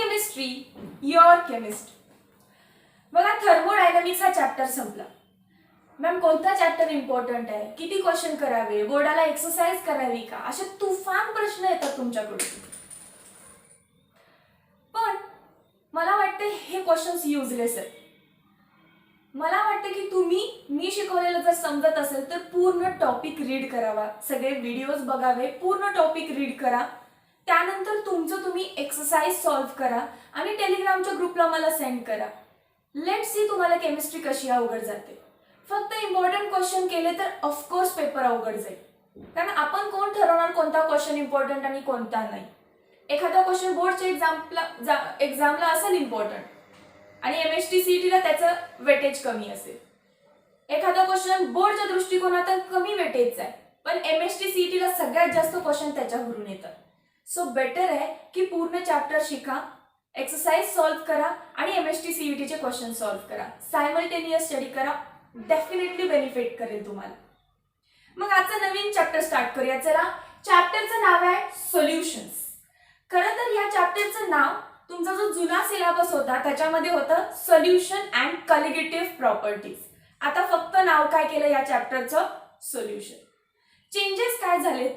Chemistry your chemist. बघा, thermodynamics हा chapter संपला. मॅम कोणता चॅप्टर इम्पॉर्टंट आहे, किती क्वेश्चन करावे, बोर्डाला एक्सरसाइज करावी का, असे तुफान प्रश्न येतात तुमच्याकडून. पण मला वाटते हे क्वेश्चन्स युजलेस आहेत. मला वाटते की तुम्ही मी शिकवलेलं जर समजत असेल तर पूर्ण टॉपिक रीड करावा, सगळे व्हिडिओज बघावे, पूर्ण टॉपिक रीड करा. त्यानंतर तुमचं तुम्ही एक्सरसाइज सॉल्व्ह करा आणि टेलिग्रामच्या ग्रुपला मला सेंड करा. लेट सी तुम्हाला केमिस्ट्री कशी अवघड जाते. फक्त इम्पॉर्टंट क्वेश्चन केले तर ऑफकोर्स पेपर अवघड जाईल, कारण आपण कोण ठरवणार कोणता क्वेश्चन इम्पॉर्टंट आणि कोणता नाही. एखादा क्वेश्चन बोर्डच्या एक्झामला असेल इम्पॉर्टंट आणि MST-CET ला त्याचं वेटेज कमी असेल. एखादा क्वेश्चन बोर्डच्या दृष्टिकोनातून कमी वेटेजचा आहे, पण MST-CET ला सगळ्यात जास्त क्वेश्चन त्याच्यावरून येतात. सो बेटर आहे की पूर्ण चॅप्टर शिका, एक्सरसाइज सॉल्व्ह करा आणि MST-CET चे क्वेश्चन सॉल्व्ह करा. सायमल्टेनियस स्टडी करा, डेफिनेटली बेनिफिट करेल तुम्हाला. मग आजचा नवीन चॅप्टर स्टार्ट करूया. चला, चॅप्टरचं नाव आहे सोल्युशन्स. खरं तर या चॅप्टरचं नाव तुमचा जो जुना सिलेबस होता त्याच्यामध्ये होतं सोल्युशन अँड कॉलिगेटिव्ह प्रॉपर्टीज. आता फक्त नाव काय केलं या चॅप्टरचं, सोल्युशन. चेंजेस काय झालेत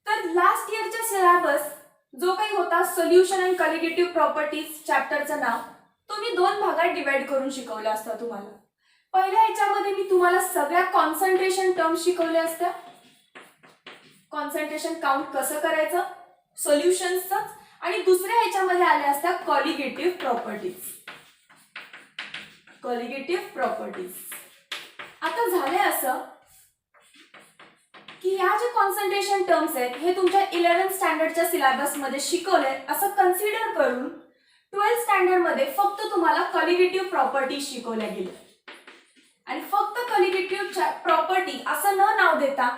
तर लास्ट इयरच्या सिलेबस जो काही होता सोल्युशन अँड कॉलिगेटिव्ह प्रॉपर्टीज चॅप्टरचं नाव, तो मी 2 भागात डिवाइड करून शिकवला असता तुम्हाला. पहिल्या ह्याच्यामध्ये मी तुम्हाला सगळ्या कॉन्सन्ट्रेशन टर्म्स शिकवल्या असत्या, कॉन्सन्ट्रेशन काउंट कसं करायचं सोल्युशन्सचं, आणि दुसऱ्या ह्याच्यामध्ये आल्या असत्या कॉलिगेटिव्ह प्रॉपर्टीज. Colligative properties. आता झाले असं की ह्या जे कॉन्सन्ट्रेशन टर्म्स आहेत हे तुमच्या 11th स्टँडर्डच्या सिलेबस मध्ये शिकवले असं कन्सिडर करून 12th स्टँडर्ड मध्ये फक्त तुम्हाला कॉलिगेटिव्ह प्रॉपर्टी शिकवल्या गेल्या. आणि फक्त कॉलिगेटिव्ह प्रॉपर्टी असं न नाव देता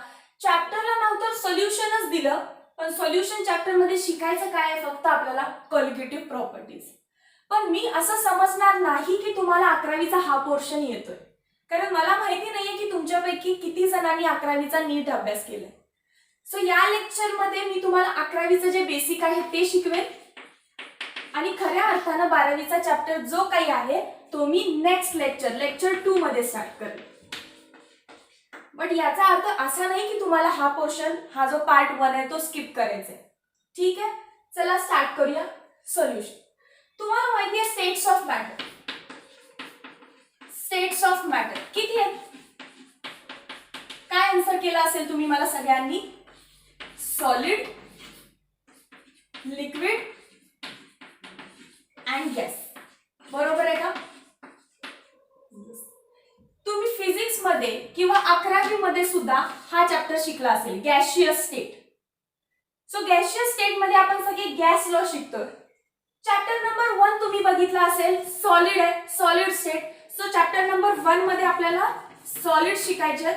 चॅप्टरला नाव तर सोल्युशनच दिलं, पण सोल्युशन चॅप्टर मध्ये शिकायचं काय आहे, फक्त आपल्याला कॉलिगेटिव्ह प्रॉपर्टीज. पण मी असं समजणार नाही की तुम्हाला 11वीचा हा पोर्शन येतोय, कारण मला माहिती नाहीये की तुमच्यापैकी किती जणांनी 11वीचा नीट अभ्यास केलाय. सो या लेक्चर मध्ये मी तुम्हाला 11वीचं जे बेसिक आहे ते शिकवेन आणि खऱ्या अर्थानं 12वीचा चॅप्टर जो काही आहे तो मी नेक्स्ट लेक्चर 2 मध्ये स्टार्ट करेन. बट याचा अर्थ असा नाही की तुम्हाला हा पोर्शन, हा जो पार्ट 1 आहे तो स्किप करायचा आहे. ठीक आहे, चला स्टार्ट करूया. सोल्युशन. तुम्हाला माहिती आहे states of matter. States of matter किती आहेत? काय आन्सर केला असेल तुम्ही मला सगळ्यांनी? Solid, liquid and gas. बरोबर आहे का? तुम्ही फिजिक्स मध्ये किंवा 11वी मध्ये सुद्धा हा चॅप्टर शिकला असेल, gaseous state. So gaseous state मध्ये आपण सगळे गॅस लॉ शिकतोय. चॅप्टर नंबर 1 तुम्ही बघितला असेल, सॉलिड आहे, solid state. So chapter number 1 मध्ये आपल्याला सॉलिड शिकायचे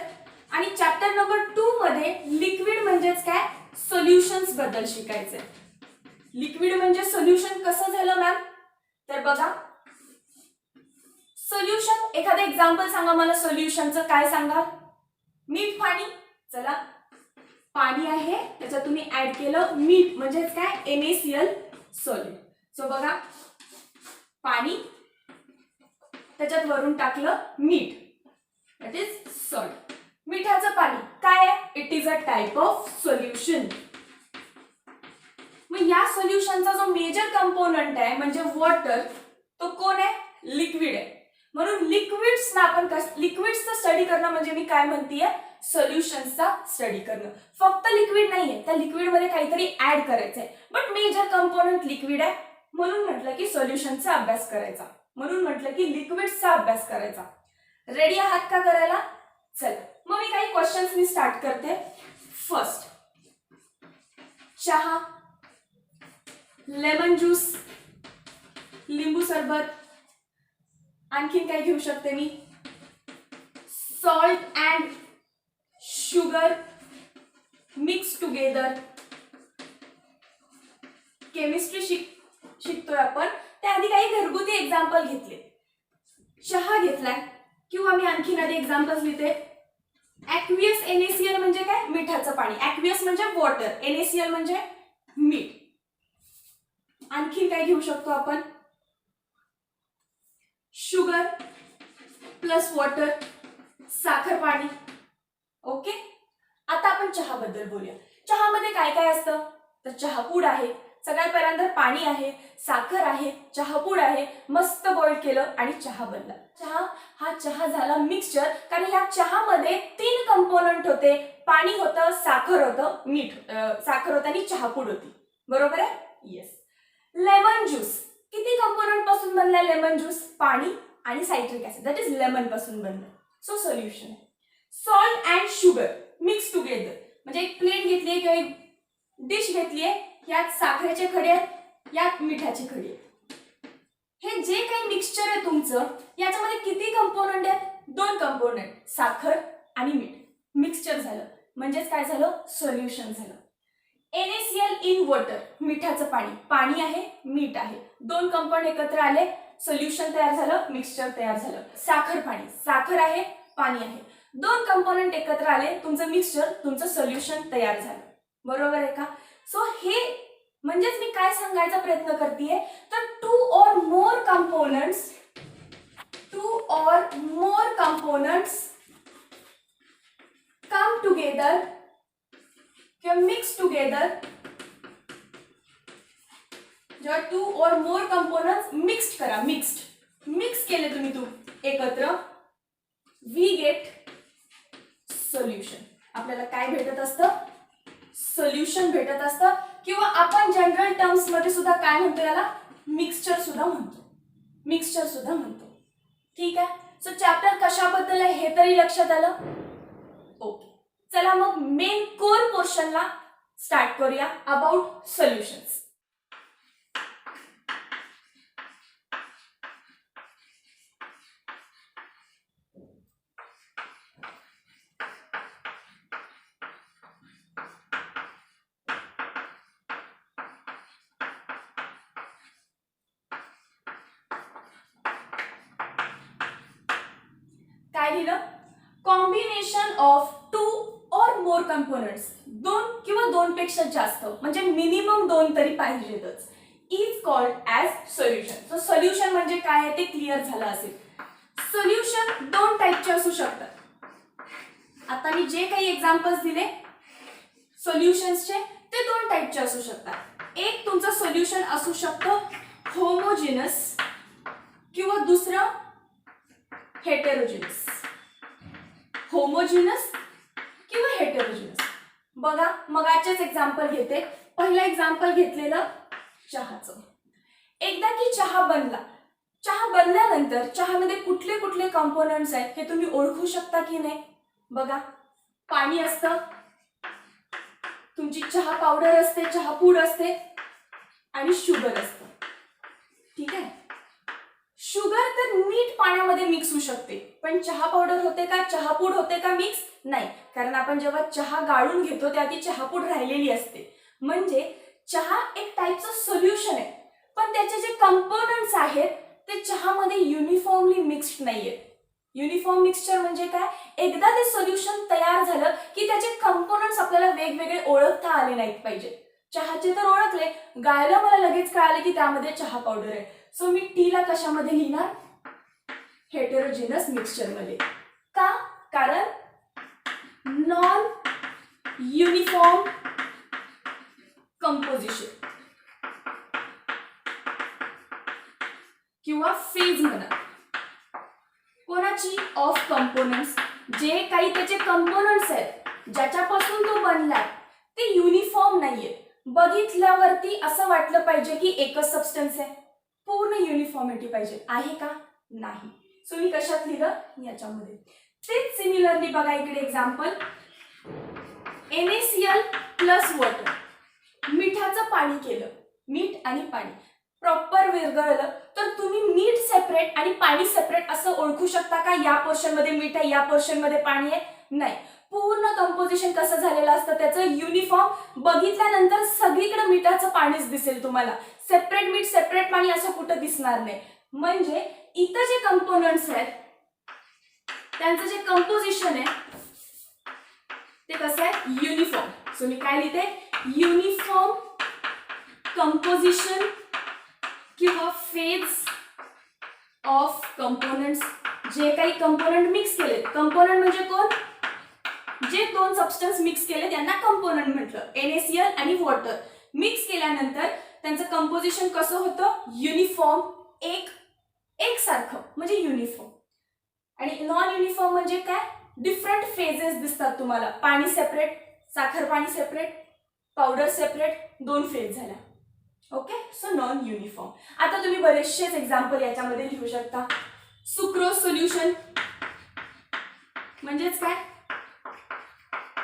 आणि चॅप्टर नंबर 2 मध्ये लिक्विड म्हणजेच काय, सोल्युशन्स बद्दल शिकायचे. लिक्विड म्हणजे सोल्युशन कसं झालं मॅम, तर बघा सोल्युशन, एखादं एक्झाम्पल सांगा मला सोल्युशनचं. काय सांगा? मीठ, पाणी. चला, पाणी आहे त्याच्यात तुम्ही ऍड केलं मीठ म्हणजेच काय, NaCl सॉलिड. सो बघा, पाणी त्याच्यात वरून टाकलं मीठ, दॅट इज सॉल्ट. मिठाचं पाणी काय आहे? It is a type of solution. मग या सोल्युशनचा जो मेजर कंपोनंट आहे म्हणजे वॉटर, तो कोण आहे? लिक्विड आहे. म्हणून लिक्विड्सना आपण लिक्विड्सचा स्टडी करणं म्हणजे मी काय म्हणतेय, सोल्युशन्सचा स्टडी करणं. फक्त लिक्विड नाहीये, त्या लिक्विड मध्ये काहीतरी ऍड करायचंय, बट मेजर कंपोनंट लिक्विड आहे. म्हणून म्हटलं की सोल्युशनचा अभ्यास करायचा, म्हणून म्हटलं की लिक्विड्सचा अभ्यास करायचा. रेडी आहात का करायला? चला, मग मी काही क्वेश्चन्स मी स्टार्ट करते. फर्स्ट, चहा, लेमन ज्यूस, लिंबू सरबत, आणखीन काय घेऊ शकते मी? Salt and sugar mix together. Chemistry शिकतोय आपण, त्याआधी काही घरगुती एक्झाम्पल घेतले. चहा घेतलाय किंवा मी आणखीन आधी एक्झाम्पल्स लिहिते. ॲक्वियस NaCl म्हणजे काय? मिठाचं पाणी. ॲक्वियस म्हणजे वॉटर, NaCl म्हणजे मीठ. आणखी काय घेऊ शकतो आपण, शुगर प्लस वॉटर, साखर पाणी. ओके. आता आपण चहाबद्दल बोलूया. चहामध्ये काय काय असतं, तर चहापूड आहे, सगळ्यात पहिल्यांदा पाणी आहे, साखर आहे, चहापूड आहे, मस्त बॉईल केलं आणि चहा बनला. चहा झाला मिक्सचर, कारण या चहामध्ये 3 कंपोनंट होते, पाणी होतं, साखर होतं, साखर होतं आणि चहापूड होती. बरोबर आहे. येस. लेमन ज्यूस किती कंपोनंट पासून बनलाय लेमन ज्यूस, पाणी आणि citric acid, that is lemon पासून बनलं. सो सोल्युशन आहे. Salt and sugar mix together, म्हणजे एक प्लेट घेतली किंवा एक डिश घेतली आहे, यात साखरेचे खडे आहेत, यात मिठाचे खडे आहेत. हे जे काही मिक्सचर आहे तुमचं, याच्यामध्ये किती कंपोनंट आहेत, 2 कंपोनंट, साखर आणि मीठ. मिक्सचर झालं म्हणजेच काय झालं, सोल्युशन झालं. NaCl इन वॉटर, मिठाचं पाणी, पाणी आहे, मीठ आहे, 2 कंपाऊंड एकत्र आले, सोल्युशन तयार झालं, मिक्सचर तयार झालं. साखर पाणी, साखर आहे, पाणी आहे, 2 कंपोनंट एकत्र आले, तुमचं मिक्सचर, तुमचं सोल्युशन तयार झालं. बरोबर आहे का. सो हे म्हणजेच मी काय सांगायचा प्रयत्न करतेय, तर 2 or more components come together किंवा मिक्स टुगेदर, जेव्हा 2 or more components मिक्स्ड करा, मिक्स केले तुम्ही एकत्र, वी गेट सोल्युशन. आपल्याला काय भेटत असतं, सोल्युशन भेटत असतं, किंवा आपण जनरल टर्म्स मध्ये सुद्धा काय म्हणतो, याला मिक्सचर सुद्धा म्हणतो. ठीक आहे. सो चॅप्टर कशाबद्दल आहे हे तरी लक्षात आलं. ओके. चला मग मेन कोर पोर्शनला स्टार्ट करूया, अबाउट सोल्युशन्स. काय लिहिलं, combination of 2 or more components, 2 किंवा 2 पेक्षा जास्त, म्हणजे मिनिमम 2 तरी पाहिजेतच, is called as solution. So solution म्हणजे काय आहे ते क्लिअर झालं असेल. सोल्युशन 2 टाईपचे असू शकतात. आता मी जे काही एक्झाम्पल्स दिले सोल्युशन्सचे, ते 2 टाईपचे असू शकतात. एक तुमचं सोल्युशन असू शकतं होमोजिनस किंवा दुसरं हेटेरोजिनस. होमोजिनस किंवा हेटेरोजिनस. बघा, मगाचेच एक्झाम्पल घेते. पहिलं एक्झाम्पल घेतलेलं चहाचं. एकदा की चहा बनल्यानंतर चहामध्ये कुठले कुठले कंपोनंट्स आहेत हे तुम्ही ओळखू शकता की नाही. बघा, पाणी असतं, तुमची चहा पावडर असते, चहा पूड असते आणि शुगर असतं. ठीक आहे. शुगर तर मीठ पाण्यामध्ये मिक्स होऊ शकते, पण चहा पावडर होते का, चहा पूड होते का मिक्स, नाही. कारण आपण जेव्हा चहा गाळून घेतो तेव्हा ती चहापूड राहिलेली असते. म्हणजे चहा एक टाईपचं सोल्युशन आहे, पण त्याचे जे कंपोनंट्स आहेत ते चहामध्ये युनिफॉर्मली मिक्स्ड नाहीयेत. युनिफॉर्म मिक्सचर म्हणजे काय, एकदा ते सोल्युशन तयार झालं की त्याचे कंपोनंट्स आपल्याला वेगवेगळे ओळखता आले नाहीत पाहिजे. चहाचे तर ओळखले, गायला मला लगेच कळाले की त्यामध्ये चहा पावडर आहे. सो मी टीला कशामध्ये लिहिणार, हेटेरोजिनस मिक्सचर मध्ये. का, कारण नॉन युनिफॉर्म कंपोजिशन किंवा फेज म्हणा कोणाची, ऑफ कंपोनंट्स, जे काही त्याचे कंपोनंट्स आहेत ज्याच्यापासून तो बनलाय ते युनिफॉर्म नाहीये. बघितल्यावरती असं वाटलं पाहिजे की एकच सबस्टन्स आहे, पूर्ण युनिफॉर्मिटी पाहिजे, आहे का, नाही. सो मी कशात लिहिलं, याच्यामध्ये. तेच सिमिलरली बघा इकडे एक्झाम्पल, NaCl प्लस वॉटर, मिठाचं पाणी केलं, मीठ आणि पाणी प्रॉपर विरघळलं, तर तुम्ही मीठ सेपरेट आणि पाणी सेपरेट असं ओळखू शकता का, या पोर्शन मध्ये मीठ आहे, या पोर्शन मध्ये पाणी आहे, नाही. पूर्ण कंपोजिशन कसं झालेलं असतं त्याचं युनिफॉर्म. बघितल्यानंतर सगळीकडे मिठाचं पाणीच दिसेल तुम्हाला, सेपरेट मीठ सेपरेट पाणी असं कुठं दिसणार नाही. म्हणजे इथं जे कंपोनंट्स आहेत त्यांचं जे कंपोजिशन आहे ते कसं आहे, युनिफॉर्म. सो मी काय लिहिते, युनिफॉर्म कंपोजिशन किंवा फेज ऑफ कंपोनेंट्स, जे काही कंपोनेंट मिक्स केले, कंपोनेंट म्हणजे कोण, जे दोन सबस्टन्स मिक्स केले त्यांना कंपोनेंट म्हटलं. NaCl आणि वॉटर मिक्स केल्यानंतर त्यांचं कंपोजिशन कसं होतं, युनिफॉर्म, एकसारखं म्हणजे युनिफॉर्म. आणि नॉन युनिफॉर्म म्हणजे काय, डिफरंट फेजेस दिसतात तुम्हाला, पाणी सेपरेट, साखर पाणी सेपरेट, पावडर सेपरेट, दोन फेज झाल्या. Okay, so non uniform. आता तुम्ही बरेचसेच एक्झाम्पल याच्यामध्ये लिहू शकता. सुक्रोज सोल्युशन म्हणजेच काय,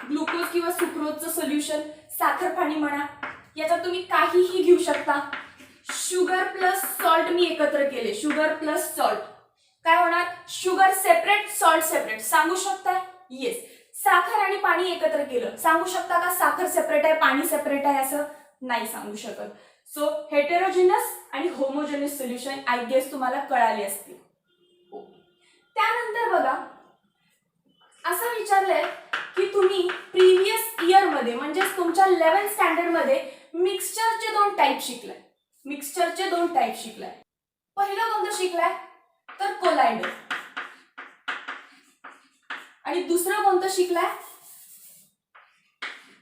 ग्लुकोज किंवा सुक्रोजचं सोल्युशन, साखर पाणी म्हणा, याच्यात तुम्ही काहीही घेऊ शकता. शुगर प्लस सॉल्ट मी एकत्र केले, शुगर प्लस सॉल्ट काय होणार, शुगर सेपरेट, सॉल्ट सेपरेट, सांगू शकताय, येस. साखर आणि पाणी एकत्र केलं, सांगू शकता का साखर सेपरेट आहे पाणी सेपरेट आहे, असं नाही सांगू शकत. सो हेटेरोजिनस आणि होमोजेनस सोल्युशन आय गेस तुम्हाला कळाले असतील. त्यानंतर बघा असं विचारलंय की तुम्ही प्रिव्हियस इयर मध्ये म्हणजे तुमच्या 11th स्टँडर्ड मध्ये मिक्सचरचे दोन टाइप शिकलाय, मिक्सचरचे दोन टाइप शिकलाय. पहिलं कोणतं शिकलाय तर कोलायडल, आणि दुसरं कोणतं शिकलाय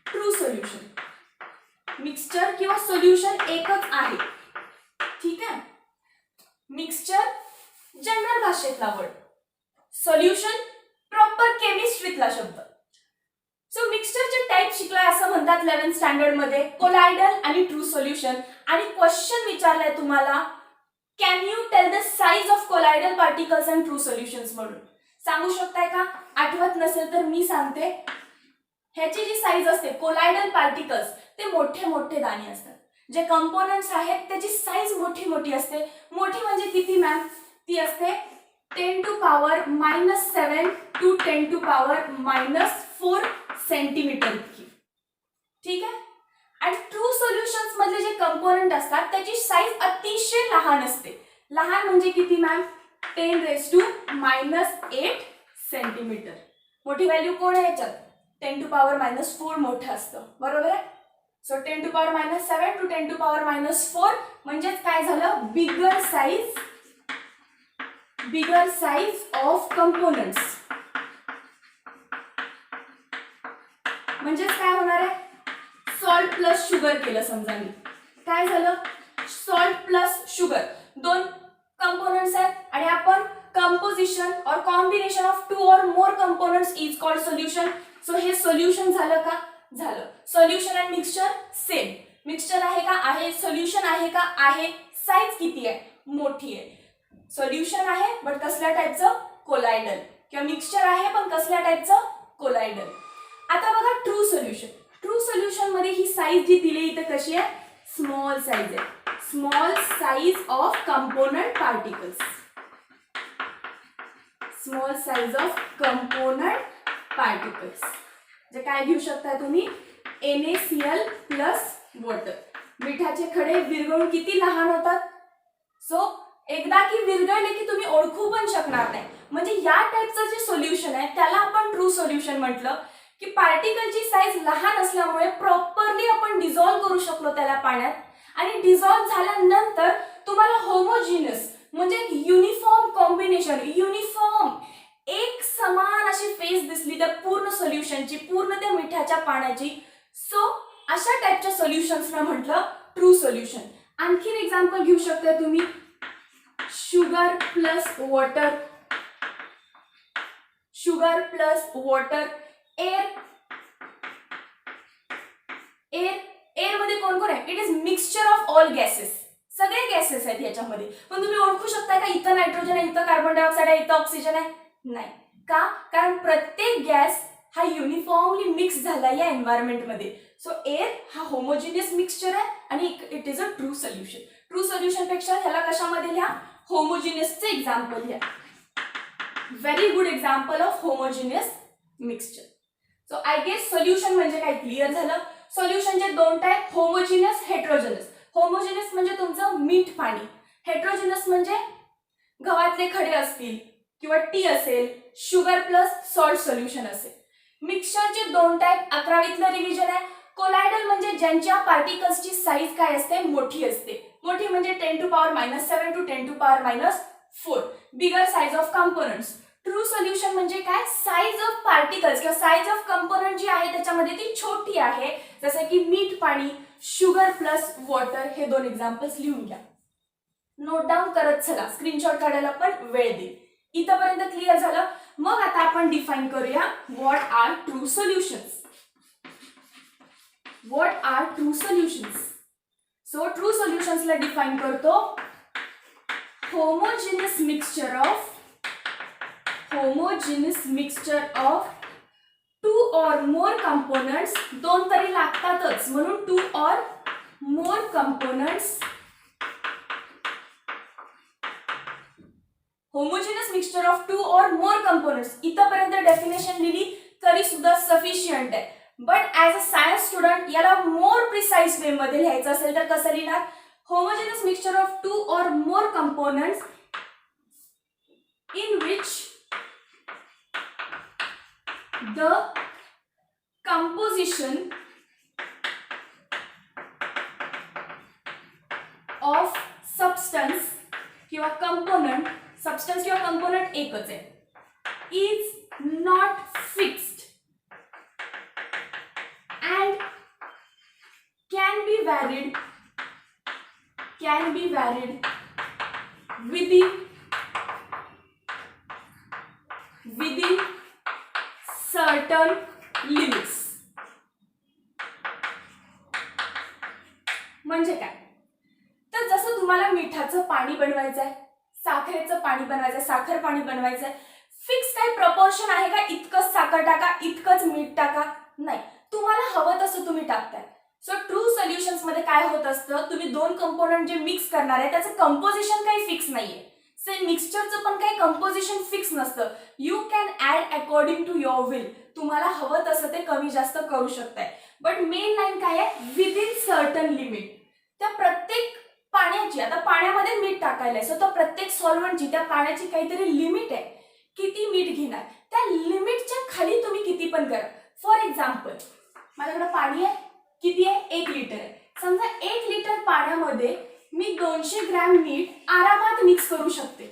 ट्रू सोल्युशन. मिक्सचर किंवा सोल्युशन एकच आहे, ठीक आहे. मिक्सचर जनरल भाषेतला वर्ड, सोल्युशन प्रॉपर केमिस्ट्रीतला शब्द. सो मिक्सचरचे टाइप शिकलाय असं म्हणतात 11th स्टँडर्ड मध्ये, कोलायडल आणि ट्रू सोल्युशन. आणि क्वेश्चन विचारलाय तुम्हाला, can you tell the size of colloidal particles and true solutions म्हणून, सांगू शकताय का. आठवत नसेल तर मी सांगते, ह्याची जी साईज असते कोलायडल पार्टिकल्स ते मोठे मोठे दाणे असतात, जे कंपोनेंट्स आहेत त्याची साईज मोठी मोठी असते. मोठी म्हणजे किती मॅम, ती असते 10 to power -7 to 10 to power -4 centimetre इतकी, ठीक आहे. आणि ट्रू सोल्युशन्स मधले जे कंपोनेंट असतात त्याची साईज अतिशय लहान असते. लहान म्हणजे किती मॅम, 10⁻⁻8 सेंटीमीटर. मोठी व्हॅल्यू कोण आहे याच्यात, 10 to power -4 मोठं असतं, बरोबर आहे. So 10 to power -7 to 10 to power -4 म्हणजेच काय झालं, बिगर साइज ऑफ कंपोनेंट्स. म्हणजेच काय होणार आहे, सॉल्ट प्लस शुगर केलं समजा मी, काय झालं, सॉल्ट प्लस शुगर दोन कंपोनेंट्स आहेत आणि आपण कंपोजिशन और combination of 2 or more components is called solution. So हे सोल्युशन झालं का, झालं. Solution and mixture same, mixture आहे का, आहे. सोल्युशन आहे का, आहे. साईज किती आहे, मोठी आहे. सोल्युशन आहे बट कसल्या टाइपचं, कोलायडल, किंवा मिक्सचर आहे पण कसल्या टाइपचं, कोलायडल. आता बघा ट्रू सोल्युशन, ट्रू सोल्युशन मध्ये ही साईज जी दिली इथे कशी आहे, स्मॉल साईज आहे, small size of component particles, small size of component particles. जे काय घेऊ शकता तुम्ही, NaCl प्लस वॉटर. मिठाचे खडे विरघळून किती लहान होतात. सो एकदा की विरघळले की तुम्ही ओळखू पण शकणार नाही. म्हणजे या टाइपचं जे सोल्युशन आहे त्याला आपण ट्रू सोल्युशन म्हटलं, की पार्टिकलची साईज लहान असल्यामुळे प्रॉपरली आपण डिझॉल्व्ह करू शकलो त्याला पाण्यात, आणि डिझॉल्व्ह झाल्यानंतर तुम्हाला होमोजिनस म्हणजे युनिफॉर्म कॉम्बिनेशन, युनिफॉर्म एक समान अशी फेज दिसली त्या पूर्ण सोल्युशनची, पूर्ण त्या मिठाच्या पाण्याची. सो अशा टाइपच्या सोल्युशन्सना म्हटलं ट्रू सोल्युशन. आणखीन एक्झाम्पल घेऊ शकता तुम्ही, sugar plus water, sugar plus water, air. Air मध्ये कोण कोण आहे, it is mixture of all gases, सगळे गॅसेस आहेत याच्यामध्ये. पण तुम्ही ओळखू शकता का इथं नायट्रोजन आहे, इथं कार्बन डायऑक्साइड आहे, इथं ऑक्सिजन आहे, नाही का, कारण प्रत्येक गॅस हा युनिफॉर्मली मिक्स झाला या एन्व्हायरमेंट मध्ये. सो एअर हा होमोजिनियस मिक्सचर आहे आणि it is a true solution. True solution पेक्षा ह्याला कशामध्ये लिहा, होमोजिनियसचे एक्झाम्पल लिहा. Very good example of homogeneous mixture. So I guess solution म्हणजे काय क्लिअर झालं. सोल्युशनचे दोन टाइप, होमोजिनियस, हेट्रोजिनस. होमोजिनियस म्हणजे तुमचं मीठ पाणी, हेट्रोजिनस म्हणजे गव्हातले खडे असतील किंवा टी असेल, शुगर प्लस सॉल्ट सोल्युशन असेल. मिक्सचरचे दोन टाइप, 11वीतलं रिव्हिजन आहे. कोलायडल म्हणजे ज्यांच्या पार्टिकल्सची साईज काय असते, मोठी असते. मोठी म्हणजे 10⁻⁷ to 10⁻⁴. Bigger size of components. True solution म्हणजे काय, साइज ऑफ पार्टिकल्स किंवा साइज ऑफ कंपोनंट जी आहे त्याच्यामध्ये ती छोटी आहे. जसं की मीठ पाणी, शुगर प्लस वॉटर, हे 2 एक्झाम्पल्स लिहून घ्या. नोट डाऊन करत चला, स्क्रीनशॉट काढायला पण वेळ देईल. इथपर्यंत क्लिअर झालं. मग आता आपण डिफाइन करूया what are true solutions. What are true solutions. So true सोल्युशन्सला डिफाइन करतो, homogeneous mixture of 2 or more components, 2 तरी लागतातच म्हणून 2 or more components. Homogeneous mixture of 2 or more components. इथपर्यंत डेफिनेशन लिहिली तरी सुद्धा सफिशियंट आहे. But as a science student याला मोर प्रिसाइज वे मध्ये लिहायचं असेल तर कसं लिहिणार, homogeneous mixture of 2 or more components in which the composition of substance किंवा component, substance किंवा component एकच आहे, is not fixed and can be varied within certain limits. म्हणजे काय, तर जसं तुम्हाला मिठाचं पाणी बनवायचं आहे, साखरेचं पाणी बनवायचं आहे, साखर पाणी बनवायचं आहे, फिक्स काही प्रपोर्शन आहे का, इतकंच साखर टाका, इतकंच मीठ टाका, नाही, तुम्हाला हवं तसं तुम्ही टाकताय. सो ट्रू सोल्युशन्स मध्ये काय होत असतं, तुम्ही 2 कंपोनंट जे मिक्स करणार आहे त्याचं कंपोजिशन काही फिक्स नाहीये. सेम मिक्सचरचं पण काही कंपोजिशन फिक्स नसतं. You can add according to your will. तुम्हाला हवं तसं ते कमी जास्त करू शकताय. बट मेन लाईन काय आहे, विदिन सर्टन लिमिट. त्या प्रत्येक पाण्याची, आता पाण्यामध्ये मीठ टाकायला आहे, सो त्या प्रत्येक सॉल्व्हंटची, त्या पाण्याची काहीतरी लिमिट आहे, किती मीठ घेणार, त्या लिमिटच्या खाली तुम्ही किती पण करा. फॉर एक्झाम्पल, माझ्याकडे पाणी आहे, किती आहे, 1 लिटर आहे. समजा 1 लिटर पाण्यामध्ये मी 200 ग्रॅम मीठ आरामात मिक्स करू शकते.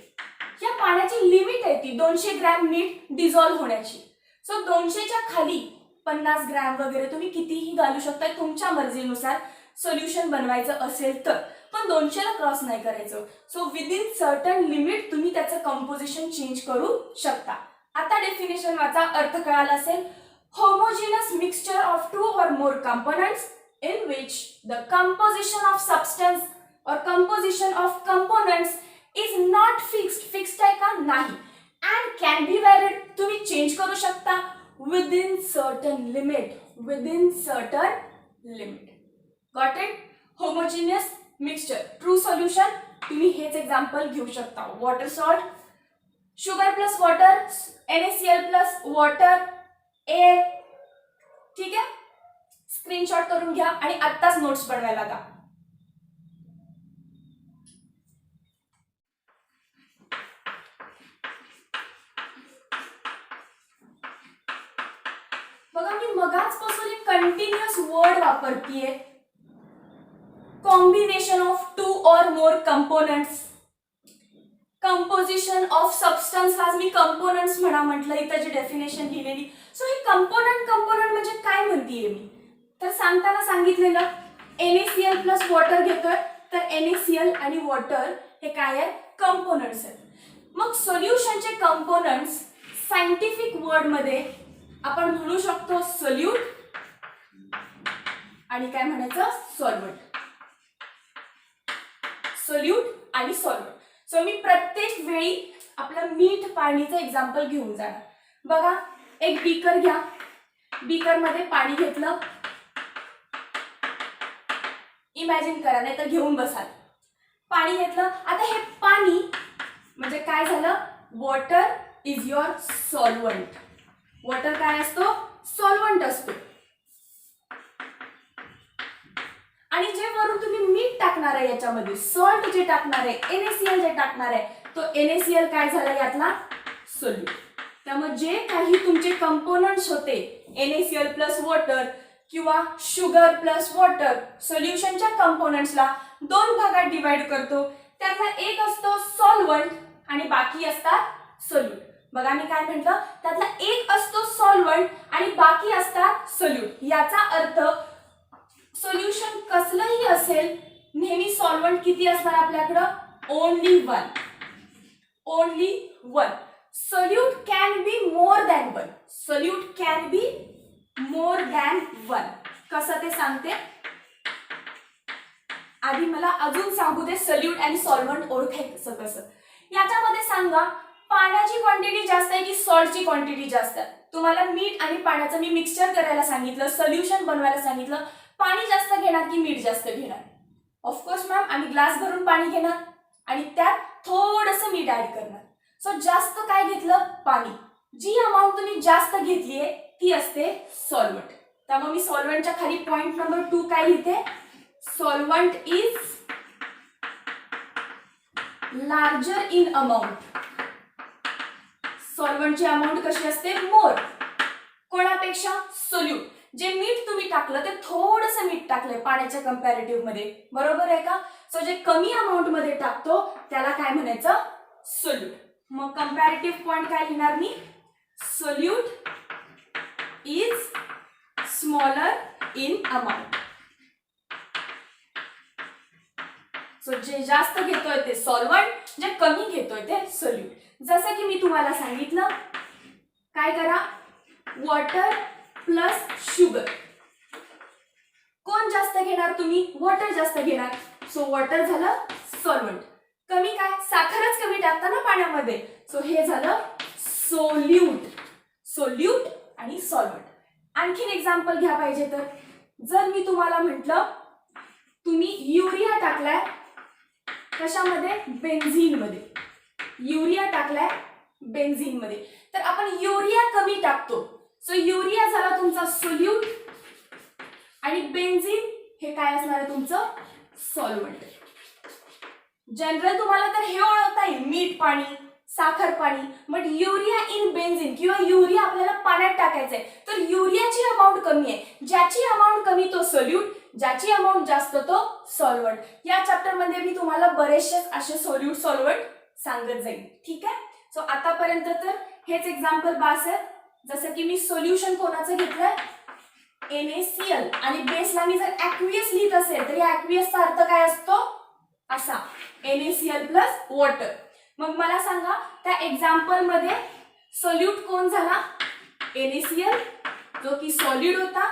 या पाण्याची लिमिट आहे ती 200 ग्रॅम मीठ डिझॉल्व्ह होण्याची. सो 200च्या खाली 50 ग्रॅम वगैरे तुम्ही कितीही घालू शकता तुमच्या मर्जीनुसार, सोल्युशन बनवायचं असेल तर. पण 200ला क्रॉस नाही करायचं. सो विदिन सर्टन लिमिट तुम्ही त्याचं कंपोजिशन चेंज करू शकता. आता डेफिनेशन वाचा, अर्थ कळाला असेल. Homogeneous mixture of 2 or more components in which the composition of substance or composition of components is not fixed. Fixed आहे का, नाही, and can be varied, तुम्ही चेंज करू शकता within certain limit. Got it? Homogeneous mixture, true solution. तुम्ही हेच example घेऊ शकता. Water salt, sugar plus water, NaCl plus water, air. ठीक आहे, स्क्रीनशॉट करून घ्या आणि आत्ताच नोट्स बनवायला लागा. बघा, मी मगाचपासून एक कंटिन्युअस वर्ड वापरतीये, combination of 2 or more components. Composition of substance आज मी कंपोनंट्स म्हणा म्हटलं, इथं जी डेफिनेशन लिहिलेली. सो हे कंपोनंट म्हणजे काय म्हणतीये मी, तर सांगताना सांगितलेलं NaCl प्लस वॉटर घेतोय, तर NaCl आणि वॉटर हे काय आहे, कंपोनंट्स आहेत. मग सोल्युशनचे कंपोनंट्स सायंटिफिक वर्ड मध्ये आपण म्हणू शकतो सोल्यूट आणि काय म्हणायचं, सॉल्व्हंट. सोल्यूट आणि सॉल्व्हंट. सो मी प्रत्येक वेळी आपलं मीठ पाणीचं एक्झाम्पल घेऊन जाणार. बघा, एक बीकर घ्या, बीकर मध्ये पाणी घेतलं, इमॅजिन करा, नाही तर घेऊन बसाल. पाणी घेतलं, आता हे पाणी म्हणजे काय झालं, water is your solvent. Water काय असतो, सॉल्व्हंट असतो. आणि जे वरून तुम्ही मीठ टाकणार आहे, याच्यामध्ये सॉल्ट जे टाकणार आहे, NaCl जे टाकणार आहे, तो NaCl काय झाला यातला, सोल्यूट. त्यामुळे जे काही तुमचे कंपोनंट्स होते, NaCl प्लस वॉटर किंवा शुगर प्लस वॉटर सोल्युशनच्या कंपोनंट्सला दोन भागात डिवाइड करतो. त्यातला एक असतो सॉल्व्हंट आणि बाकी असतात सोल्यूट. बघा मी काय म्हटलं, त्यातला एक असतो सॉल्व्हंट आणि बाकी असतात सोल्यूट. याचा अर्थ सोल्युशन कसलंही असेल, नेहमी सॉल्व्हंट किती असणार आपल्याकडं? Only one. Only one. Solute can be more than one. Solute can be more than one. कसं ते सांगते. आधी मला अजून सांगू दे सोल्यूट आणि सॉल्व्हंट ओळखायचं कसं. याच्यामध्ये सांगा पाण्याची क्वांटिटी जास्त आहे की सॉल्टची क्वांटिटी जास्त आहे. तुम्हाला मीठ आणि पाण्याचं मी मिक्सचर करायला सांगितलं, सोल्युशन बनवायला सांगितलं. पाणी जास्त घेणार की मीठ जास्त घेणार? ऑफकोर्स मॅम आम्ही ग्लास भरून पाणी घेणार आणि त्यात थोडंसं मीठ ऍड करणार. सो जास्त काय घेतलं? पाणी. जी अमाऊंट तुम्ही जास्त घेतलीये ती असते सॉल्व्हंट. त्यामुळे मी सॉल्व्हंटच्या खाली पॉइंट नंबर 2 काय लिहिते? Solvent is larger in amount. सॉल्व्हंटची अमाऊंट कशी असते? मोर. कोणापेक्षा? सोल्यूट. जे मीठ तुम्ही टाकलं ते थोडंसं मीठ टाकलंय पाण्याच्या कंपॅरेटिव्ह मध्ये, बरोबर आहे का? सो जे कमी अमाऊंट मध्ये टाकतो त्याला काय म्हणायचं? सोल्यूट. मग कंपॅरेटिव्ह पॉइंट काय लिहिणार मी? Solute is smaller in amount. So जे जास्त घेतोय ते सॉल्व्हंट, जे कमी घेतोय ते सोल्यूट. जसं की मी तुम्हाला सांगितलं, काय करा? Water plus sugar. कोण जास्त घेणार? तुम्ही. वॉटर जास्त घेणार. सो वॉटर झालं सॉल्व्हंट. कमी काय? साखरच कमी टाकता ना पाण्यामध्ये. सो हे झालं सोल्यूट. सोल्यूट आणि सॉल्व्हंट. आणखीन एक्झाम्पल घ्या पाहिजे तर, जर मी तुम्हाला म्हटलं तुम्ही युरिया टाकलाय कशामध्ये? बेन्झीन मध्ये. युरिया टाकलाय बेन्झीन मध्ये, तर आपण युरिया कमी टाकतो. सो युरिया झाला तुमचा सोल्यूट आणि बेन्झीन हे काय असणार आहे? तुमचं सॉल्व्हंट. जनरल तुम्हाला तर हे ओळखता येईल, मीठ पाणी, साखर पाणी. बट युरिया इन बेन्झीन किंवा युरिया आपल्याला पाण्यात टाकायचंय, तर युरियाची अमाऊंट कमी आहे. ज्याची अमाऊंट कमी तो सोल्यूट, ज्याची अमाऊंट जास्त तो सॉल्व्हंट. या चॅप्टर मध्ये मी तुम्हाला बरेचसे असे सोल्यूट सॉल्व्हंट सांगत जाईल. ठीक आहे. सो आतापर्यंत तर हेच एक्झाम्पल बास आहे. जसं की मी सोल्युशन कोणाचं घेतलंय? NaCl. आणि बेसला मी जर ॲक्वियस लिहित असेल तर या ॲक्वियसचा अर्थ काय असतो? असा NaCl प्लस वॉटर. मग मला सांगा त्या एक्झाम्पल मध्ये सोल्यूट कोण झाला? NaCl जो की सॉलिड होता,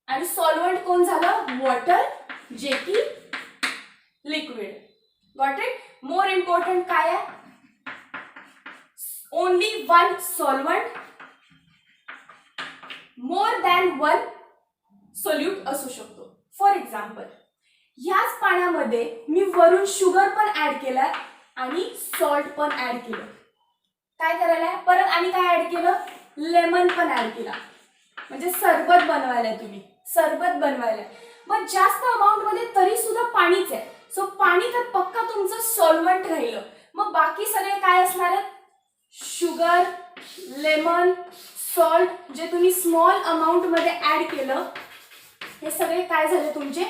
आणि सॉल्व्हंट कोण झालं? वॉटर जे की liquid. Got it? More important काय आहे? Only one solvent, more than one solute असू शकतो. फॉर एक्झाम्पल ह्याच पाण्यामध्ये मी वरून शुगर पण ऍड केलाय आणि सॉल्ट पण ऍड केलं. काय करायला? परत आणि काय ऍड केलं? लेमन पण ऍड केला. म्हणजे सरबत बनवायला तुम्ही, सरबत बनवायला. मग जास्त अमाऊंट मध्ये तरी सुद्धा पाणीच आहे. सो पाणी तर पक्का तुमचं सॉल्व्हंट राहिलं. मग बाकी सगळे काय असणार आहेत? शुगर, लेमन, सॉल्ट जे तुम्ही स्मॉल अमाऊंट मध्ये ऍड केलं, हे सगळे काय झाले? तुमचे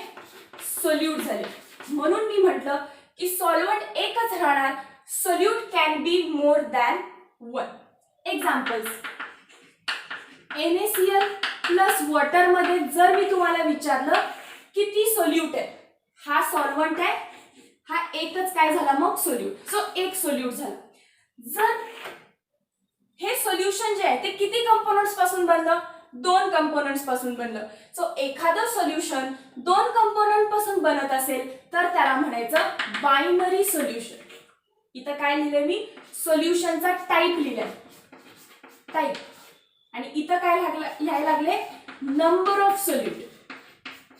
सोल्यूट झाले. म्हणून मी म्हटलं की सॉल्व्हंट एकच राहणार. Solute can be more than one. Examples, NaCl plus water मध्ये जर मी तुम्हाला विचारलं किती सोल्यूट आहे, हा सॉल्व्हंट आहे, हा एकच काय झाला मग? सोल्यूट. सो एक सोल्यूट झाला. जर हे सोल्युशन जे आहे ते किती कंपोनंट्स पासून बनलं? 2 कंपोनंट्स पासून बनलं. सो एखादं सोल्युशन 2 कंपोनंट पासून बनत असेल तर त्याला म्हणायचं बायनरी सोल्युशन. इथं काय लिहिलंय मी? सोल्युशनचा टाइप लिहिलाय, टाइप. आणि इथं काय लिहायला लागले? Number of solute.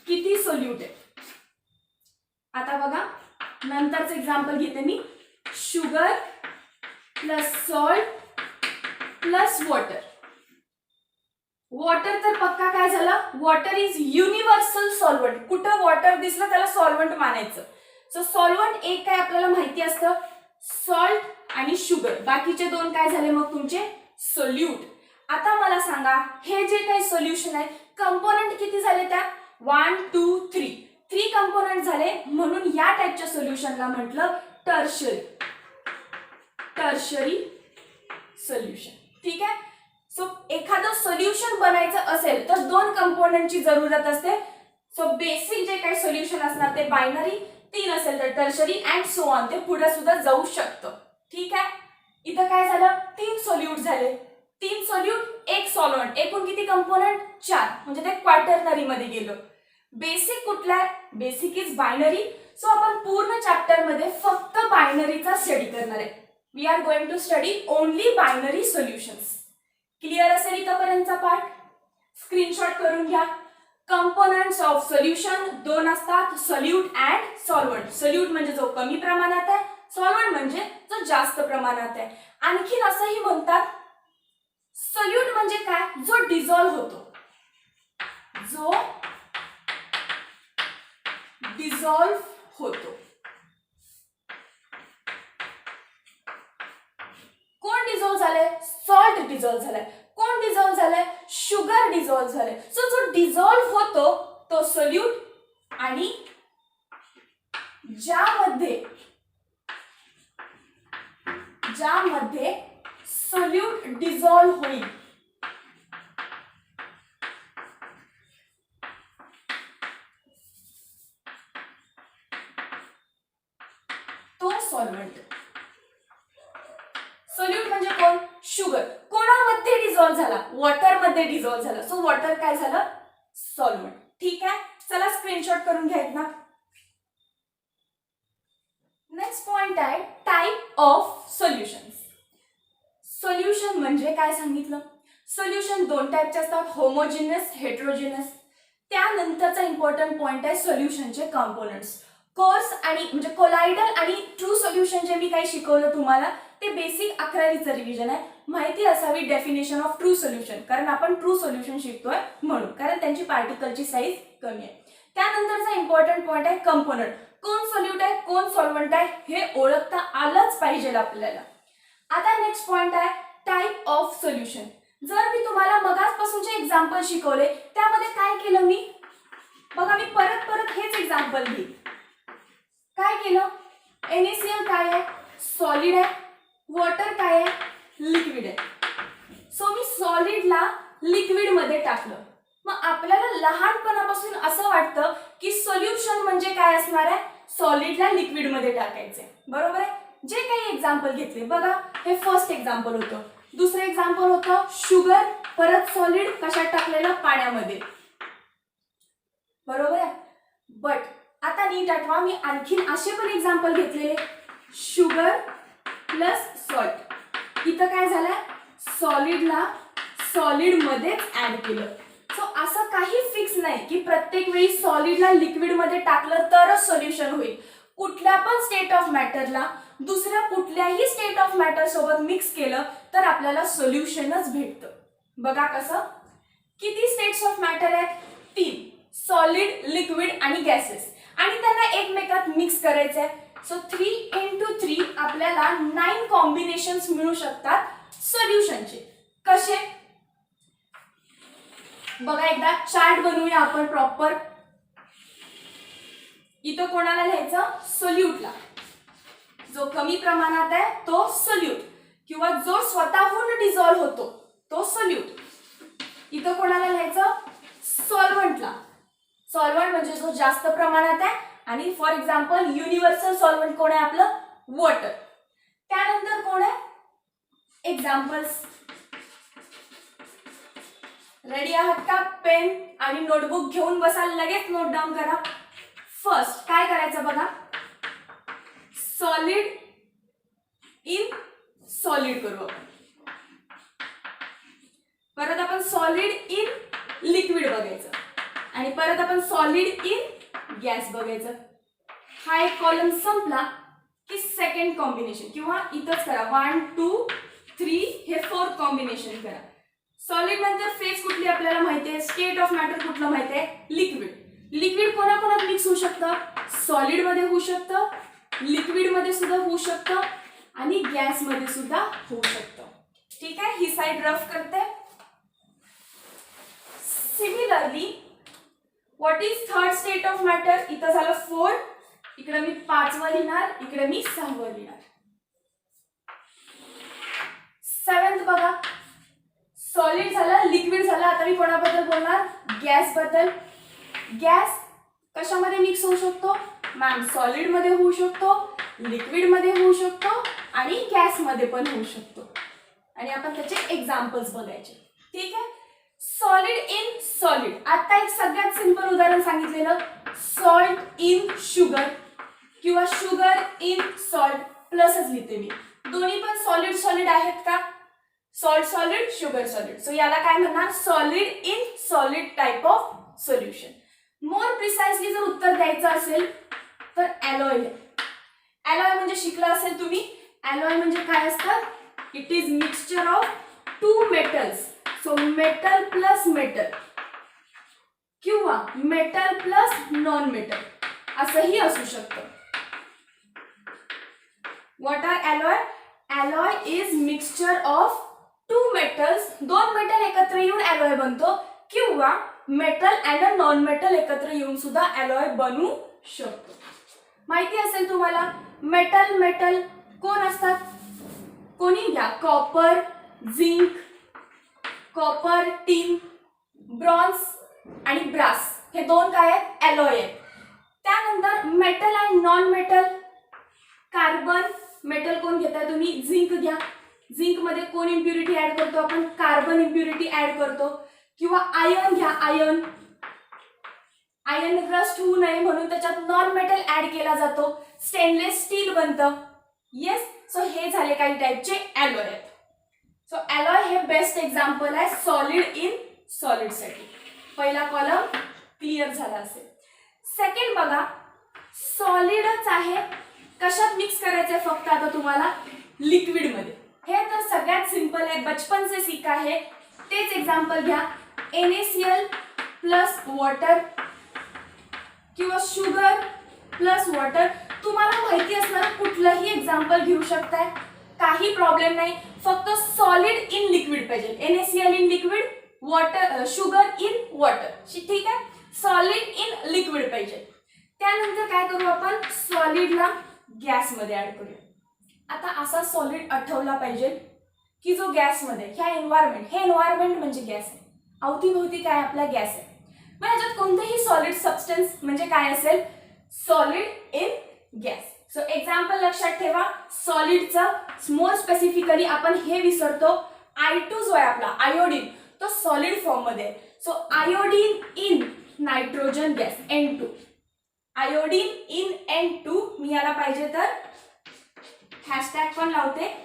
किती सोल्यूट आहे. आता बघा नंतरचं एक्झाम्पल घेते मी. Sugar plus salt plus water. Water तर पक्का काय झालं? Water is universal solvent. कुठं वॉटर दिसलं त्याला सॉल्व्हंट मानायचं. सो सॉल्व्हंट एक काय आपल्याला माहिती असतं? सॉल्ट आणि शुगर. बाकीचे 2 काय झाले मग तुमचे? सोल्यूट. आता मला सांगा हे जे काही सोल्युशन आहे कंपोनंट किती झाले त्यात 1 2 3 कंपोनंट झाले, म्हणून या टाइपच्या सोल्युशनला म्हटलं टर्शरी सोल्युशन. ठीक आहे. सो एखादं सोल्युशन बनायचं असेल तर 2 कंपोनंटची जरूरत असते. सो बेसिक जे काही सोल्युशन असणार ते बायनरी, 3 असेल तर टर्शरी अँड सो ऑन, ते पुढे सुद्धा जाऊ शकतं. ठीक आहे. इथं काय झालं, 3 सोल्यूट झाले, 3 सोल्यूट 1 सॉल्व्हंट, एकूण किती कंपोनंट 4, म्हणजे ते क्वाटर्नरी मध्ये गेलं. बेसिक कुठला आहे, बेसिक इज बायनरी. सो आपण पूर्ण चॅप्टर मध्ये फक्त बायनरीचा स्टडी करणार आहे. We are going to study only binary solutions. Clear असेल इथपर्यंतचा पार्ट. स्क्रीनशॉट करून घ्या. कंपोनंट्स ऑफ सोल्युशन 2 असतात, सोल्यूट अँड सॉल्व्हंट. सोल्यूट म्हणजे जो कमी प्रमाणात आहे, सॉल्व्हंट म्हणजे जो जास्त प्रमाणात आहे. आणखीन असंही म्हणतात सोल्यूट म्हणजे काय, जो डिझॉल्व्ह होतो, जो डिझॉल्व्ह होतो. कोण डिझॉल्व्ह झालंय, सॉल्ट डिझॉल्व्ह झालाय. कोण डिझॉल्व्ह झालंय, शुगर डिझॉल्व्ह झालंय. सो जो डिझॉल्व्ह होतो तो सोल्यूट, आणि ज्यामध्ये सोल्यूट डिझॉल्व्ह होईल तो सॉल्व्हंट. सोल्यूट म्हणजे कोण, शुगर. कोणामध्ये डिझॉल्व्ह झाला, वॉटर मध्ये डिझॉल्व्ह झाला. सो वॉटर काय झालं, सॉल्व्हंट. ठीक आहे. चला स्क्रीनशॉट करून घ्यायत ना. नेक्स्ट पॉइंट आहे टाइप ऑफ सोल्युशन्स. सोल्युशन म्हणजे काय सांगितलं, सोल्युशन 2 टाइपचे असतात, होमोजिनस, हेटेरोजिनस. त्यानंतरचा इम्पॉर्टंट पॉइंट आहे सोल्युशनचे कंपोनंट्स. कोर्स आणि म्हणजे कोलायडल आणि ट्रू सोल्युशन जे मी काही शिकवलं तुम्हाला ते बेसिक 11वीचं रिव्हिजन आहे. माहिती असावी डेफिनेशन ऑफ ट्रू सोल्युशन, कारण आपण ट्रू सोल्युशन शिकतोय म्हणून, कारण त्यांची पार्टिकलची साईज कमी आहे. त्यानंतरचा इम्पॉर्टंट पॉइंट आहे कंपोनंट. कोण सोल्यूट आहे, कोण सॉल्व्हंट आहे हे ओळखता आलंच पाहिजे आपल्याला. आता नेक्स्ट पॉइंट आहे टाइप ऑफ सोल्युशन. जर मी तुम्हाला मगाचपासूनचे एक्झाम्पल शिकवले त्यामध्ये काय केलं मी, बघा मी परत हेच एक्झाम्पल घेईन. काय केलं, NaCl काय आहे, सॉलिड आहे, वॉटर काय आहे, लिक्विड आहे. सो मी सॉलिडला लिक्विड मध्ये टाकलं. मग आपल्याला लहानपणापासून असं वाटतं की सोल्युशन म्हणजे काय असणार आहे, सॉलिडला लिक्विड मध्ये टाकायचे, बरोबर आहे. जे काही एक्झाम्पल घेतले बघा, हे फर्स्ट एक्झाम्पल होतं. दुसरं एक्झाम्पल होतं शुगर, परत सॉलिड कशात टाकलेलं, पाण्यामध्ये, बरोबर आहे. बट आता नीट आठवा, मी आणखीन असे पण एक्झाम्पल घेतलेले, शुगर प्लस सॉल्ट. इथं काय झालंय, सॉलिडला सॉलिड मध्येच ऍड केलं. सो असं काही फिक्स नाही की प्रत्येक वेळी सॉलिडला लिक्विड मध्ये टाकलं तरच सोल्युशन होईल. कुठल्या पण स्टेट ऑफ मॅटरला दुसऱ्या कुठल्याही स्टेट ऑफ मॅटर सोबत मिक्स केलं तर आपल्याला सोल्युशनच भेटतं. बघा कसं, किती स्टेट्स ऑफ मॅटर आहेत, 3, सॉलिड, लिक्विड आणि गॅसेस, आणि त्यांना एकमेकात मिक्स करायचंय. सो 3 × 3 आपल्याला 9 कॉम्बिनेशन्स मिळू शकतात सोल्युशनचे. कसे, बघा एकदा चार्ट बनवूया आपण प्रॉपर. इथं कोणाला लिहायचं, सोल्यूटला. जो कमी प्रमाणात आहे तो सोल्यूट, किंवा जो स्वतःहून डिझॉल्व्ह होतो तो सोल्यूट. इथं कोणाला लिहायचं, सॉल्व्हंटला. सॉल्व्हंट म्हणजे जो जास्त प्रमाणात आहे, आणि फॉर एक्झाम्पल युनिव्हर्सल सॉल्व्हंट कोण आहे आपलं, वॉटर. त्यानंतर कोण आहे, एक्झाम्पल्स. रेडी आहात का, पेन आणि नोटबुक घेऊन बसा, लगेच नोट डाऊन करा. फर्स्ट काय करायचं बघा, सॉलिड इन सॉलिड करू आपण. परत आपण सॉलिड इन लिक्विड बघायचं, आणि परत आपण सॉलिड इन गॅस बघायचं. हा एक कॉलम संपला की सेकंड कॉम्बिनेशन, किंवा इथंच करा 1 2 3, हे 4th कॉम्बिनेशन करा. सॉलिड नंतर फेज कुठली आपल्याला माहिती आहे, स्टेट ऑफ मॅटर कुठलं माहिती आहे, लिक्विड. लिक्विड कोणाकोणात मिक्स होऊ शकतं, सॉलिड मध्ये होऊ शकतं, लिक्विड मध्ये सुद्धा होऊ शकतं, आणि गॅस मध्ये सुद्धा होऊ शकतं. ठीक आहे, ही साइड रफ करते. Similarly what is third state of matter? इथं झालं 4, इकडे मी 5वं लिहिणार, इकडे मी 6वं लिहिणार. 7th बघा, सॉलिड झालं, लिक्विड झालं. आता मी कोणाबद्दल बोलणार? गॅस बद्दल. गॅस कशामध्ये मिक्स होऊ शकतो? मॅम सॉलिड मध्ये होऊ शकतो, लिक्विड मध्ये होऊ शकतो आणि गॅस मध्ये पण होऊ शकतो. आणि आपण त्याचे एक्झाम्पल्स बघायचे. ठीक आहे. Solid in solid. आता एक सगळ्यात सिंपल उदाहरण सांगितलेलं, सॉल्ट इन शुगर किंवा शुगर इन सॉल्ट, प्लसच लिहिते मी. दोन्ही पण सॉलिड सॉलिड आहेत का? Salt solid, sugar solid. So याला काय म्हणणार? Solid in solid type of solution. More precisely जर उत्तर द्यायचं असेल तर ॲलॉय. ॲलॉय म्हणजे शिकला असेल तुम्ही. ॲलॉय म्हणजे काय असतं? It is mixture of two metals. So metal plus metal किंवा मेटल प्लस नॉन मेटल असंही असू शकतं. What are alloy? Alloy is mixture of two metals. दोन मेटल एकत्र येऊन ॲलॉय बनतो किंवा metal and a non metal एकत्र येऊन सुद्धा ॲलॉय बनू शकतो. माहिती असेल तुम्हाला मेटल मेटल कोण असतात? कोणी घ्या. Copper, zinc, copper, tin, bronze आणि ब्रास हे दोन काय आहेत? ॲलॉय आहेत. त्यानंतर metal and non metal. Carbon metal कोण घेताय तुम्ही? झिंक घ्या. झिंक मध्ये कोण इम्प्युरिटी ऍड करतो आपण? कार्बन इम्प्युरिटी ऍड करतो. किंवा आयर्न घ्या. आयर्न आयर्न रस्ट होऊ नये म्हणून त्याच्यात नॉन मेटल ऍड केला जातो. स्टेनलेस स्टील बनतं. येस. सो हे झाले काही टाइपचे ॲलॉय आहेत. सो ॲलॉय हे बेस्ट एक्झाम्पल आहे सॉलिड इन सॉलिड साठी. पहिला कॉलम क्लिअर झाला असेल. सेकंड बघा, सॉलिडच आहे, कशात मिक्स करायचंय फक्त आता तुम्हाला? लिक्विड मध्ये. हे तर सगळ्यात सिंपल आहे, बचपन से सीखा है. तेच एक्झाम्पल घ्या. NaCl प्लस वॉटर किंवा शुगर प्लस वॉटर. तुम्हाला माहिती असणार कुठलंही एक्झाम्पल घेऊ शकताय, काही प्रॉब्लेम नाही. फक्त सॉलिड इन लिक्विड पाहिजे. NaCl in liquid, water sugar in water. ठीक आहे. सॉलिड इन लिक्विड पाहिजे. त्यानंतर काय करू आपण? सॉलिडला गॅस मध्ये ऍड करूया. आता असा सॉलिड आठवला पाहिजे की जो गॅस मध्ये, ह्या एन्व्हायरमेंट, हे एन्व्हायरमेंट म्हणजे गॅस आहे. अवतीभोवती काय आपला गॅस आहे. मग ह्याच्यात कोणतेही सॉलिड सबस्टन्स म्हणजे काय असेल? Solid in gas. So example लक्षात ठेवा. सॉलिडचं मोर स्पेसिफिकली आपण हे विसरतो, I2 जो आहे आपला आयोडीन, तो सॉलिड फॉर्म मध्ये. So iodine in nitrogen gas N2. Iodine in N2. मी याला पाहिजे तर हॅशटॅग पण लावते,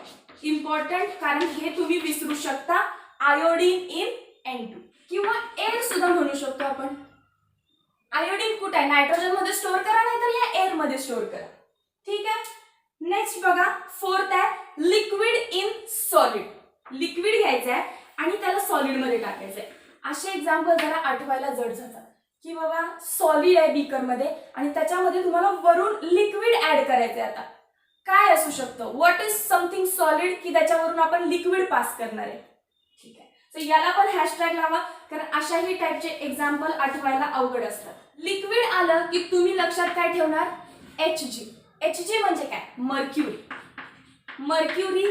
इम्पॉर्टंट, कारण हे तुम्ही विसरू शकता. आयोडीन इन N2 किंवा एअर सुद्धा म्हणू शकतो आपण. आयोडीन कुठे आहे? नायट्रोजन मध्ये स्टोअर करा, नाहीतर या एअर मध्ये स्टोअर करा. ठीक आहे. नेक्स्ट बघा, फोर्थ आहे लिक्विड इन सॉलिड. लिक्विड घ्यायचं आहे आणि त्याला सॉलिड मध्ये टाकायचं आहे. असे एक्झाम्पल जरा आठवायला जड जातात की बाबा सॉलिड आहे बीकर मध्ये आणि त्याच्यामध्ये तुम्हाला वरून लिक्विड ऍड करायचं आहे. आता काय असू शकतं? व्हॉट इज समथिंग सॉलिड की त्याच्यावरून आपण लिक्विड पास करणार आहे. ठीक आहे. सो याला पण हॅशटॅग लावा, कारण अशाही टाइपचे एक्झाम्पल आठवायला अवघड असतात. लिक्विड आलं की तुम्ही लक्षात काय ठेवणार? Hg. Hg म्हणजे काय? मर्क्युरी. मर्क्युरी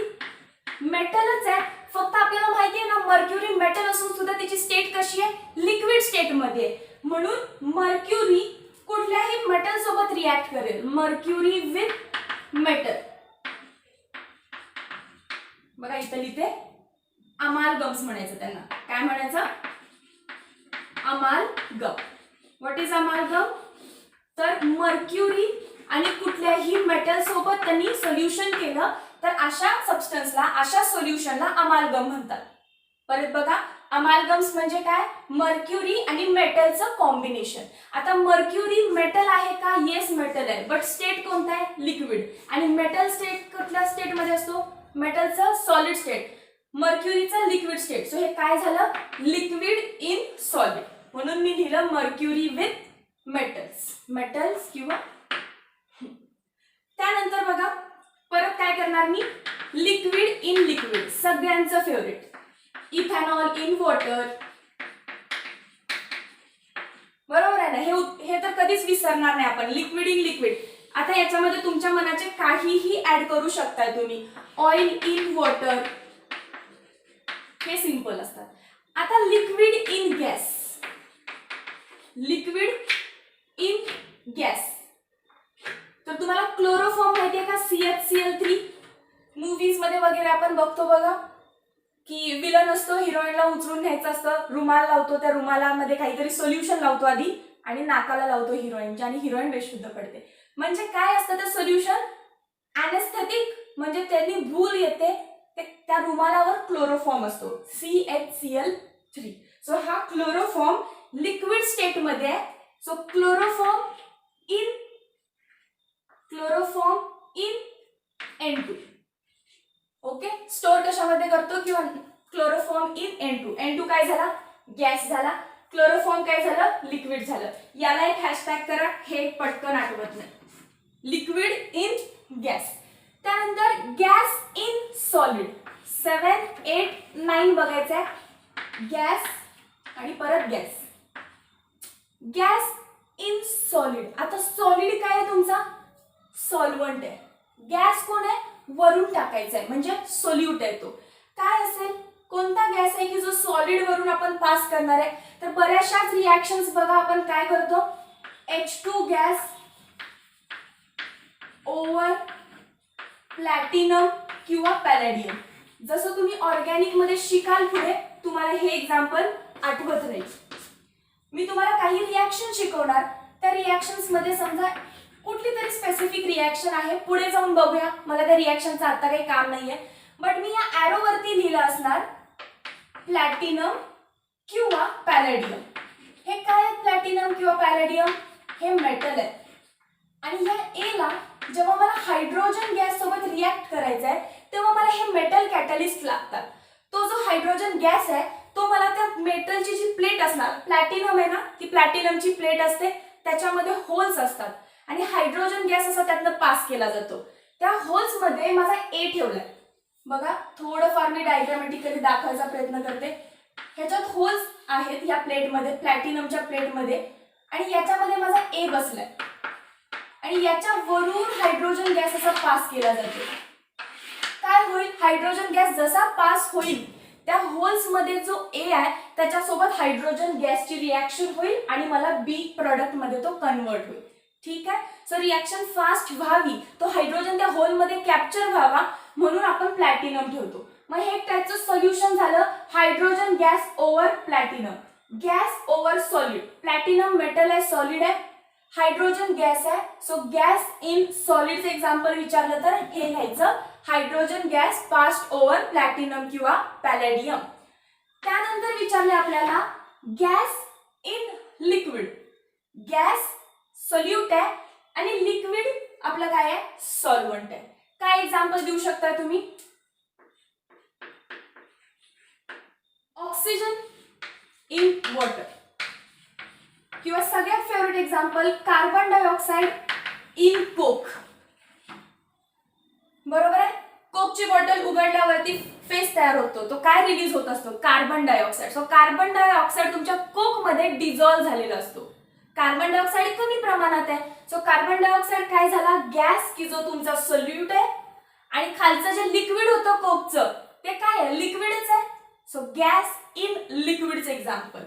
मेटलच आहे, फक्त आपल्याला माहिती आहे ना मर्क्युरी मेटल असून सुद्धा त्याची स्टेट कशी आहे? लिक्विड स्टेट मध्ये. म्हणून मर्क्युरी कुठल्याही मेटल सोबत रिॲक्ट करेल. Mercury with metal. बघा इथं लिहिते अमालगम्स म्हणायचं त्यांना. काय म्हणायचं? अमालगम. What is अमालगम? तर मर्क्युरी आणि कुठल्याही मेटल सोबत त्यांनी सोल्युशन केलं तर अशा सबस्टन्सला, अशा सोल्युशनला अमालगम म्हणतात. परत बघा, अमालगम्स म्हणजे काय? मर्क्युरी आणि मेटलचं कॉम्बिनेशन. आता मर्क्युरी मेटल आहे का? येस मेटल आहे, बट स्टेट कोणता आहे? लिक्विड. आणि मेटल स्टेट कुठल्या स्टेट मध्ये असतो? मेटलचं सॉलिड स्टेट, मर्क्युरीचं लिक्विड स्टेट. सो हे काय झालं? Liquid in solid. म्हणून मी लिहिलं मर्क्युरी विथ मेटल्स. मेटल्स किंवा त्यानंतर बघा परत काय करणार मी? Liquid in liquid. सगळ्यांचं फेवरेट, इथेनॉल इन वॉटर, बरोबर आहे ना? हे तर कधीच विसरणार नाही आपण. Liquid in liquid. आता याच्यामध्ये तुमच्या मनाचे काहीही ऍड करू शकताय तुम्ही. ऑइल इन वॉटर, हे सिंपल असतात. आता liquid in gas. Liquid in gas, तर तुम्हाला क्लोरोफॉर्म माहितीये का? CHCl3. मूवीज मध्ये वगैरे आपण बघतो बघा की विलन असतो, हिरोईनला उचलून न्यायचं असतं, रुमाल लावतो, त्या रुमालामध्ये काहीतरी सोल्युशन लावतो आधी आणि नाकाला लावतो हिरोईनच्या आणि हिरोईन बेशुद्ध पडते. म्हणजे काय असतं ते सोल्युशन? ॲनेस्थेटिक. म्हणजे त्यांनी भूल येते, त्या रुमालावर क्लोरोफॉर्म असतो, CHCl3. सो हा क्लोरोफॉर्म लिक्विड स्टेट मध्ये आहे. So chloroform in N2. Okay, store कशामध्ये करतो? किंवा क्लोरोफॉर्म इन N2. N2 काय झाला? गॅस झाला. क्लोरोफॉर्म काय झालं? लिक्विड झालं. याला एक हॅशटॅग करा, हे पटकन आठवत नाही. Liquid in gas. त्यानंतर गॅस इन सॉलिड. 7, 8, 9 बघायचं आहे. गॅस आणि परत गॅस. Gas in solid. आता सॉलिड काय आहे तुमचा? सॉल्वंट आहे. गॅस कोण आहे? वरून टाकायचा आहे, म्हणजे सोल्यूट आहे तो. काय असेल? कोणता गॅस आहे की जो सॉलिड वरून आपण पास करणार आहे? तर बऱ्याचशाच रिॲक्शन्स बघा आपण काय करतो, H2 गॅस ओव्हर प्लॅटिनम किंवा पॅलेडियम. जसं तुम्ही ऑर्गॅनिक मध्ये शिकाल पुढे, तुम्हाला हे एक्झाम्पल आठवत राहील. मी तुम्हाला काही रिॲक्शन शिकवणार, त्या रिॲक्शन्स मध्ये समजा कुठली तरी स्पेसिफिक रिॲक्शन आहे, पुढे जाऊन बघूया, मला त्या रिॲक्शनचं आता काही काम नाहीये, बट मी या ॲरो वरती लिहिलं असणार प्लॅटिनम किंवा पॅलेडियम. हे काय आहे? प्लॅटिनम किंवा पॅलेडियम हे मेटल आहे. आणि या ए ला जेव्हा मला हायड्रोजन गॅस सोबत रिॲक्ट करायचं आहे, तेव्हा मला हे मेटल कॅटलिस्ट लागतात. तो जो हायड्रोजन गॅस आहे तो मला त्या मेटलची जी प्लेट असणार, प्लॅटिनम आहे ना, ती प्लॅटिनमची प्लेट असते, त्याच्यामध्ये होल्स असतात आणि हायड्रोजन गॅस असा त्यातनं पास केला जातो. त्या होल्स मध्ये माझा ए ठेवलाय बघा. थोडंफार मी डायग्रामॅटिकली दाखवायचा प्रयत्न करते. ह्याच्यात होल्स आहेत या प्लेटमध्ये, प्लॅटिनमच्या प्लेटमध्ये, आणि याच्यामध्ये माझा ए बसलाय आणि याच्या वरून हायड्रोजन गॅस असा पास केला जातो. काय होईल? हायड्रोजन गॅस जसा पास होईल त्या होल्स मध्ये जो ए आहे त्याच्यासोबत हायड्रोजन गॅसची रिॲक्शन होईल आणि मला बी प्रोडक्ट मध्ये तो कन्वर्ट होईल. ठीक आहे. सो रिॲक्शन फास्ट व्हावी, तो हायड्रोजन त्या होल मध्ये कॅप्चर व्हावा, म्हणून आपण प्लॅटिनम ठेवतो. मग हे त्याचं सोल्युशन झालं hydrogen gas over platinum. Gas over solid. Platinum metal आहे, सॉलिड आहे, हायड्रोजन गॅस आहे. सो गॅस इन सॉलिडचं एक्झाम्पल विचारलं तर हे लिहायचं hydrogen gas passed over platinum किंवा पॅलेडियम. त्यानंतर विचारले आपल्याला gas in liquid. Gas solute आहे आणि लिक्विड आपलं काय आहे? सॉल्वंट आहे. काय एक्झाम्पल देऊ शकता तुम्ही? ऑक्सिजन इन वॉटर, किंवा सगळ्यात favourite example carbon dioxide in Coke. बरोबर आहे. कोकची बॉटल उघडल्यावरती फेस तयार होतो, तो काय रिलीज होत असतो? Carbon dioxide. So carbon dioxide तुमच्या कोक मध्ये डिझॉल्व्ह झालेला असतो. कार्बन डायऑक्साइड कमी प्रमाणात आहे. सो कार्बन डायऑक्साइड काय झाला? गॅस की जो तुमचा सोल्यूट आहे, आणि खालचं जे लिक्विड होतं कोकचं ते काय आहे? लिक्विडच आहे. सो गॅस इन लिक्विडचं एक्झाम्पल.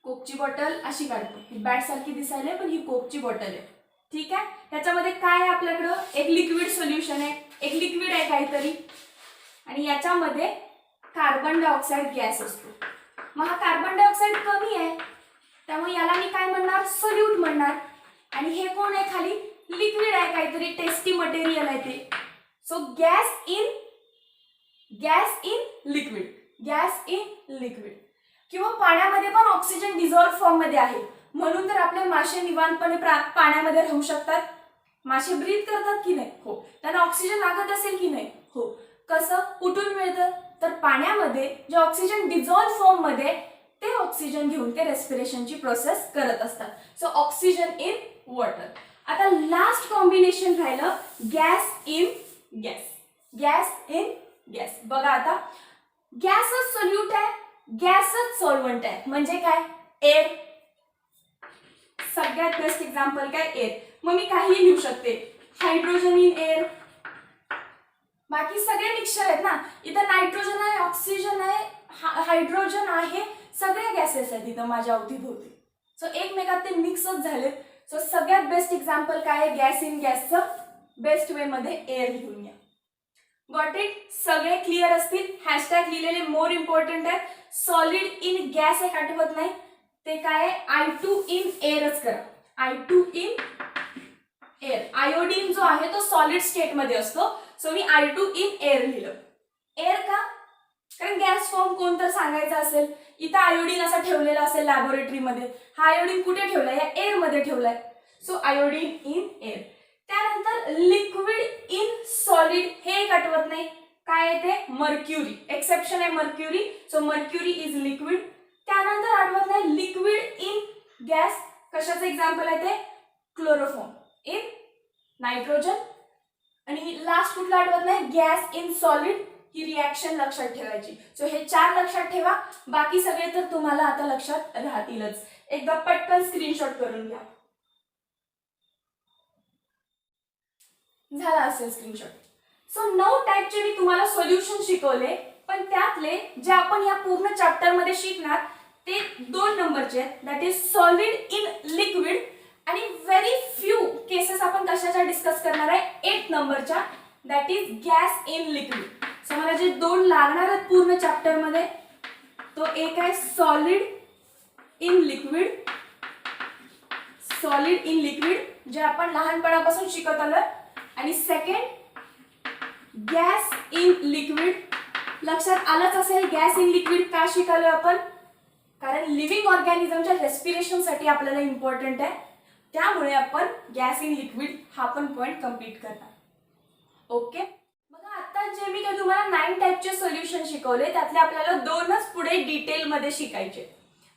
कोकची बॉटल अशी काढतो, ही बॅट सारखी दिसायला पण ही कोकची बॉटल आहे. ठीक आहे. ह्याच्यामध्ये काय आहे आपल्याकडं? एक लिक्विड सोल्युशन आहे, एक लिक्विड आहे काहीतरी, आणि याच्यामध्ये कार्बन डायऑक्साइड गॅस असतो. मग हा कार्बन डायऑक्साइड कमी आहे, त्यामुळे याला मी काय म्हणणार? सोल्यूट म्हणणार. आणि हे कोण आहे? खाली लिक्विड आहे, काहीतरी टेस्टी मटेरियल आहे ते. So gas in liquid. Gas in liquid. किंवा पाण्यामध्ये पण ऑक्सिजन डिझॉल्व्ह फॉर्म मध्ये आहे, म्हणून तर आपले मासे निवांतपणे पाण्यामध्ये राहू शकतात. मासे ब्रीथ करतात की नाही? हो. त्यांना ऑक्सिजन लागत असेल की नाही? हो. कसं? कुठून मिळतं? तर पाण्यामध्ये जे ऑक्सिजन डिझॉल्व्ह फॉर्म मध्ये ते ऑक्सिजन घेऊन ते रेस्पिरेशनची प्रोसेस करत असतात. So oxygen in water. आता लास्ट कॉम्बिनेशन राहिलं gas in gas. Gas in gas. बघा आता गॅस सोल्यूट आहे, गॅसच सॉल्व्हंट आहे. म्हणजे काय? एअर. सगळ्यात बेस्ट एक्झाम्पल काय? एअर. मग मी काही लिहू शकते, हायड्रोजन इन एअर. बाकी सगळे मिक्सचर आहेत ना, इथं नायट्रोजन आहे, ऑक्सिजन आहे, हायड्रोजन आहे, सगळे गॅसेस आहेत इथं माझ्या अवतीभोवती. सो एकमेकात ते मिक्सच झालेत. सो सगळ्यात बेस्ट एक्झाम्पल काय आहे? गॅस इन गॅसचं बेस्ट वे मध्ये एअर लिहून घ्या. Got it? सगळे क्लिअर असतील. हॅशटॅग लिहिलेले मोर इम्पॉर्टंट आहेत. सॉलिड इन गॅस एक आठवत नाही, ते काय आहे? I2 इन एअरच करा. I2 in air. आयोडीन जो आहे तो सॉलिड स्टेट मध्ये असतो. So me I2 in air लिहिलं. एअर का? कारण गॅस फॉर्म कोणतं सांगायचं असेल, इथं आयोडीन असा ठेवलेला असेल लॅबोरेटरीमध्ये, हा आयोडीन कुठे ठेवलाय? या एअर मध्ये ठेवलाय. So iodine in air. त्यानंतर लिक्विड इन सॉलिड हे एक आठवत नाही, काय आहे ते? मर्क्युरी. एक्सेप्शन आहे mercury. So mercury is liquid. त्यानंतर आठवत नाही लिक्विड इन गॅस, कशाचं एक्झाम्पल आहे ते? Chloroform in nitrogen. आणि लास्ट कुठलं आठवत नाही? Gas in solid. He reaction लक्षात ठेवायची. सो हे 4 लक्षात ठेवा. बाकी सगळे तर तुम्हाला आता लक्षात राहतीलच. एकदा पटकन स्क्रीनशॉट करून घ्या. झाला असेल स्क्रीनशॉट. सो 9 टाईपचे मी तुम्हाला सोल्युशन शिकवले, पण त्यातले जे आपण या पूर्ण चॅप्टर मध्ये शिकणार ते 2 नंबरचे आहेत. That is solid in liquid. आणि व्हेरी फ्यू केसेस आपण कशाच्या डिस्कस करणार आहे? 8 नंबरच्या, that is gas in liquid. So मला जे 2 लागणार आहेत पूर्ण चॅप्टर मध्ये, तो एक आहे solid in liquid. Solid in liquid जे आपण लहानपणापासून शिकत आलोय. आणि सेकंड गॅस इन लिक्विड. लक्षात आलंच असेल गॅस इन लिक्विड का शिकालोय आपण? कारण लिव्हिंग ऑर्गॅनिझमच्या रेस्पिरेशनसाठी आपल्याला इम्पॉर्टंट आहे. त्यामुळे आपण गॅस इन लिक्विड हा पण पॉइंट कंप्लीट करणार. ओके. बघा आता जे मी काही तुम्हाला 9 टाईपचे सोल्युशन शिकवले त्यातले आपल्याला 2च पुढे डिटेल मध्ये शिकायचे.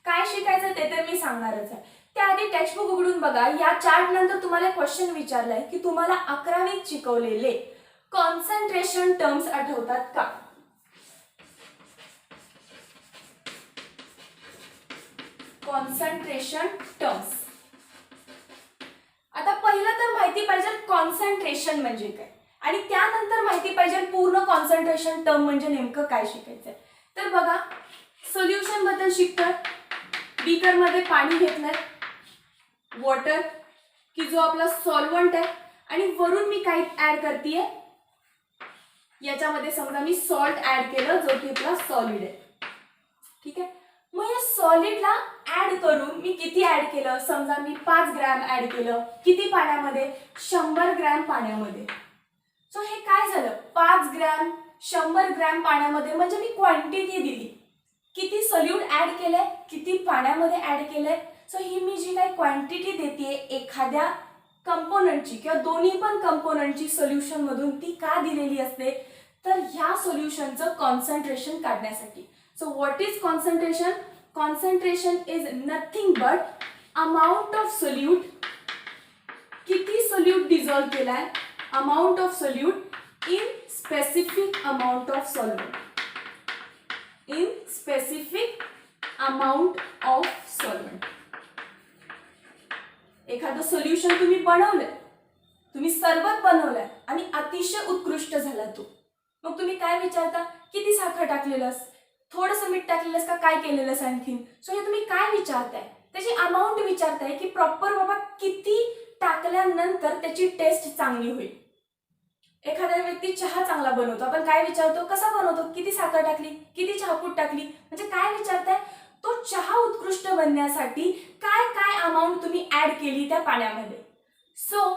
काय शिकायचं ते तर मी सांगणारच आहे. त्याआधी टेक्स्टबुक उघडून बघा. या चार्ट नंतर तुम्हाला क्वेश्चन विचारलाय की तुम्हाला 11वीत शिकवलेले कॉन्सन्ट्रेशन टर्म्स आठवतात का? Concentration terms. आता पहिलं तर माहिती पाहिजे कॉन्सन्ट्रेशन म्हणजे काय, आणि त्यानंतर माहिती पाहिजे पूर्ण कॉन्सन्ट्रेशन टर्म म्हणजे नेमकं काय शिकायचंय. तर बघा सोल्युशन बद्दल शिकतोय. बीकर मध्ये पाणी घेतलंय, वॉटर की जो आपला सॉल्व्हंट आहे, आणि वरून मी काही ऍड करतेय. याच्यामध्ये समजा मी सॉल्ट ऍड केलं जो की आपला सॉलिड आहे. ठीक आहे. मग या सॉलिडला ऍड करून मी किती ऍड केलं? समजा मी 5 ग्रॅम ऍड केलं. किती पाण्यामध्ये? 100 ग्रॅम पाण्यामध्ये. सो हे काय झालं? 5 ग्रॅम 100 ग्रॅम पाण्यामध्ये म्हणजे मी क्वांटिटी दिली. किती सोल्यूट ऍड केलंय, किती पाण्यामध्ये ऍड केलंय. सो ही मी जी काही क्वांटिटी देते एखाद्या कंपोनंटची किंवा दोन्ही पण कंपोनंटची सोल्युशन मधून, ती का दिलेली असते? तर ह्या सोल्युशनचं कॉन्सन्ट्रेशन काढण्यासाठी. So what is concentration? Concentration is nothing but amount of solute. किती सोल्यूट डिझॉल्व केलाय? Amount of solute in specific amount of solvent. In specific amount of solvent. एखादं सोल्युशन तुम्ही बनवलंय, तुम्ही सरबत बनवलंय आणि अतिशय उत्कृष्ट झाला तो. मग तुम्ही काय विचारता? किती साखर टाकलेलंस, थोडंसं मीठ टाकलेलंस का, काय केलेलंस आणखीन? सो हे तुम्ही काय विचारताय? त्याची अमाऊंट विचारताय की प्रॉपर बाबा किती टाकल्यानंतर त्याची टेस्ट चांगली होईल. एखादा व्यक्ती चहा चांगला बनवतो, आपण काय विचारतो? कसा बनवतो? किती साखर टाकली, किती चहापूड टाकली. म्हणजे काय विचारताय? तो चहा उत्कृष्ट बनण्यासाठी काय काय अमाऊंट तुम्ही ऍड केली त्या पाण्यामध्ये. सो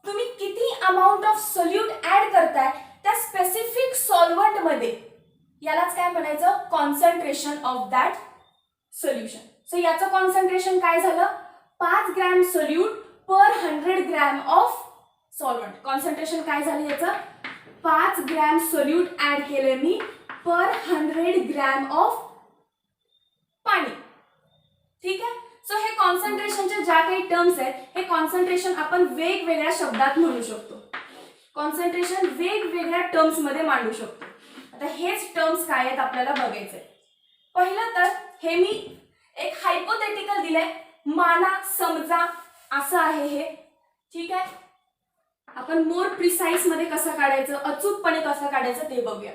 तुम्ही किती अमाऊंट ऑफ सोल्यूट ऍड करताय त्या स्पेसिफिक सॉल्व्हंट मध्ये, यालाच काय म्हणायचं? Concentration of that solution. So याचं कॉन्सन्ट्रेशन काय झालं? 5 gram solute per 100 gram of solvent. Concentration काय झालं याचं? 5 ग्रॅम सोल्यूट ऍड केले मी पर 100 ग्रॅम ऑफ पाणी. ठीक आहे. सो हे कॉन्सन्ट्रेशनच्या ज्या काही टर्म्स आहेत, हे कॉन्सन्ट्रेशन आपण वेगवेगळ्या शब्दात म्हणू शकतो. कॉन्सन्ट्रेशन वेगवेगळ्या टर्म्स मध्ये मांडू शकतो. आता हेच टर्म्स काय आहेत आपल्याला बघायचंय. पहिलं तर हे मी एक हायपोथेटिकल दिलंय, माना, समजा असं आहे हे, ठीक आहे. आपण मोर प्रिसाइज मध्ये कसं काढायचं, अचूकपणे कसं काढायचं ते बघूया.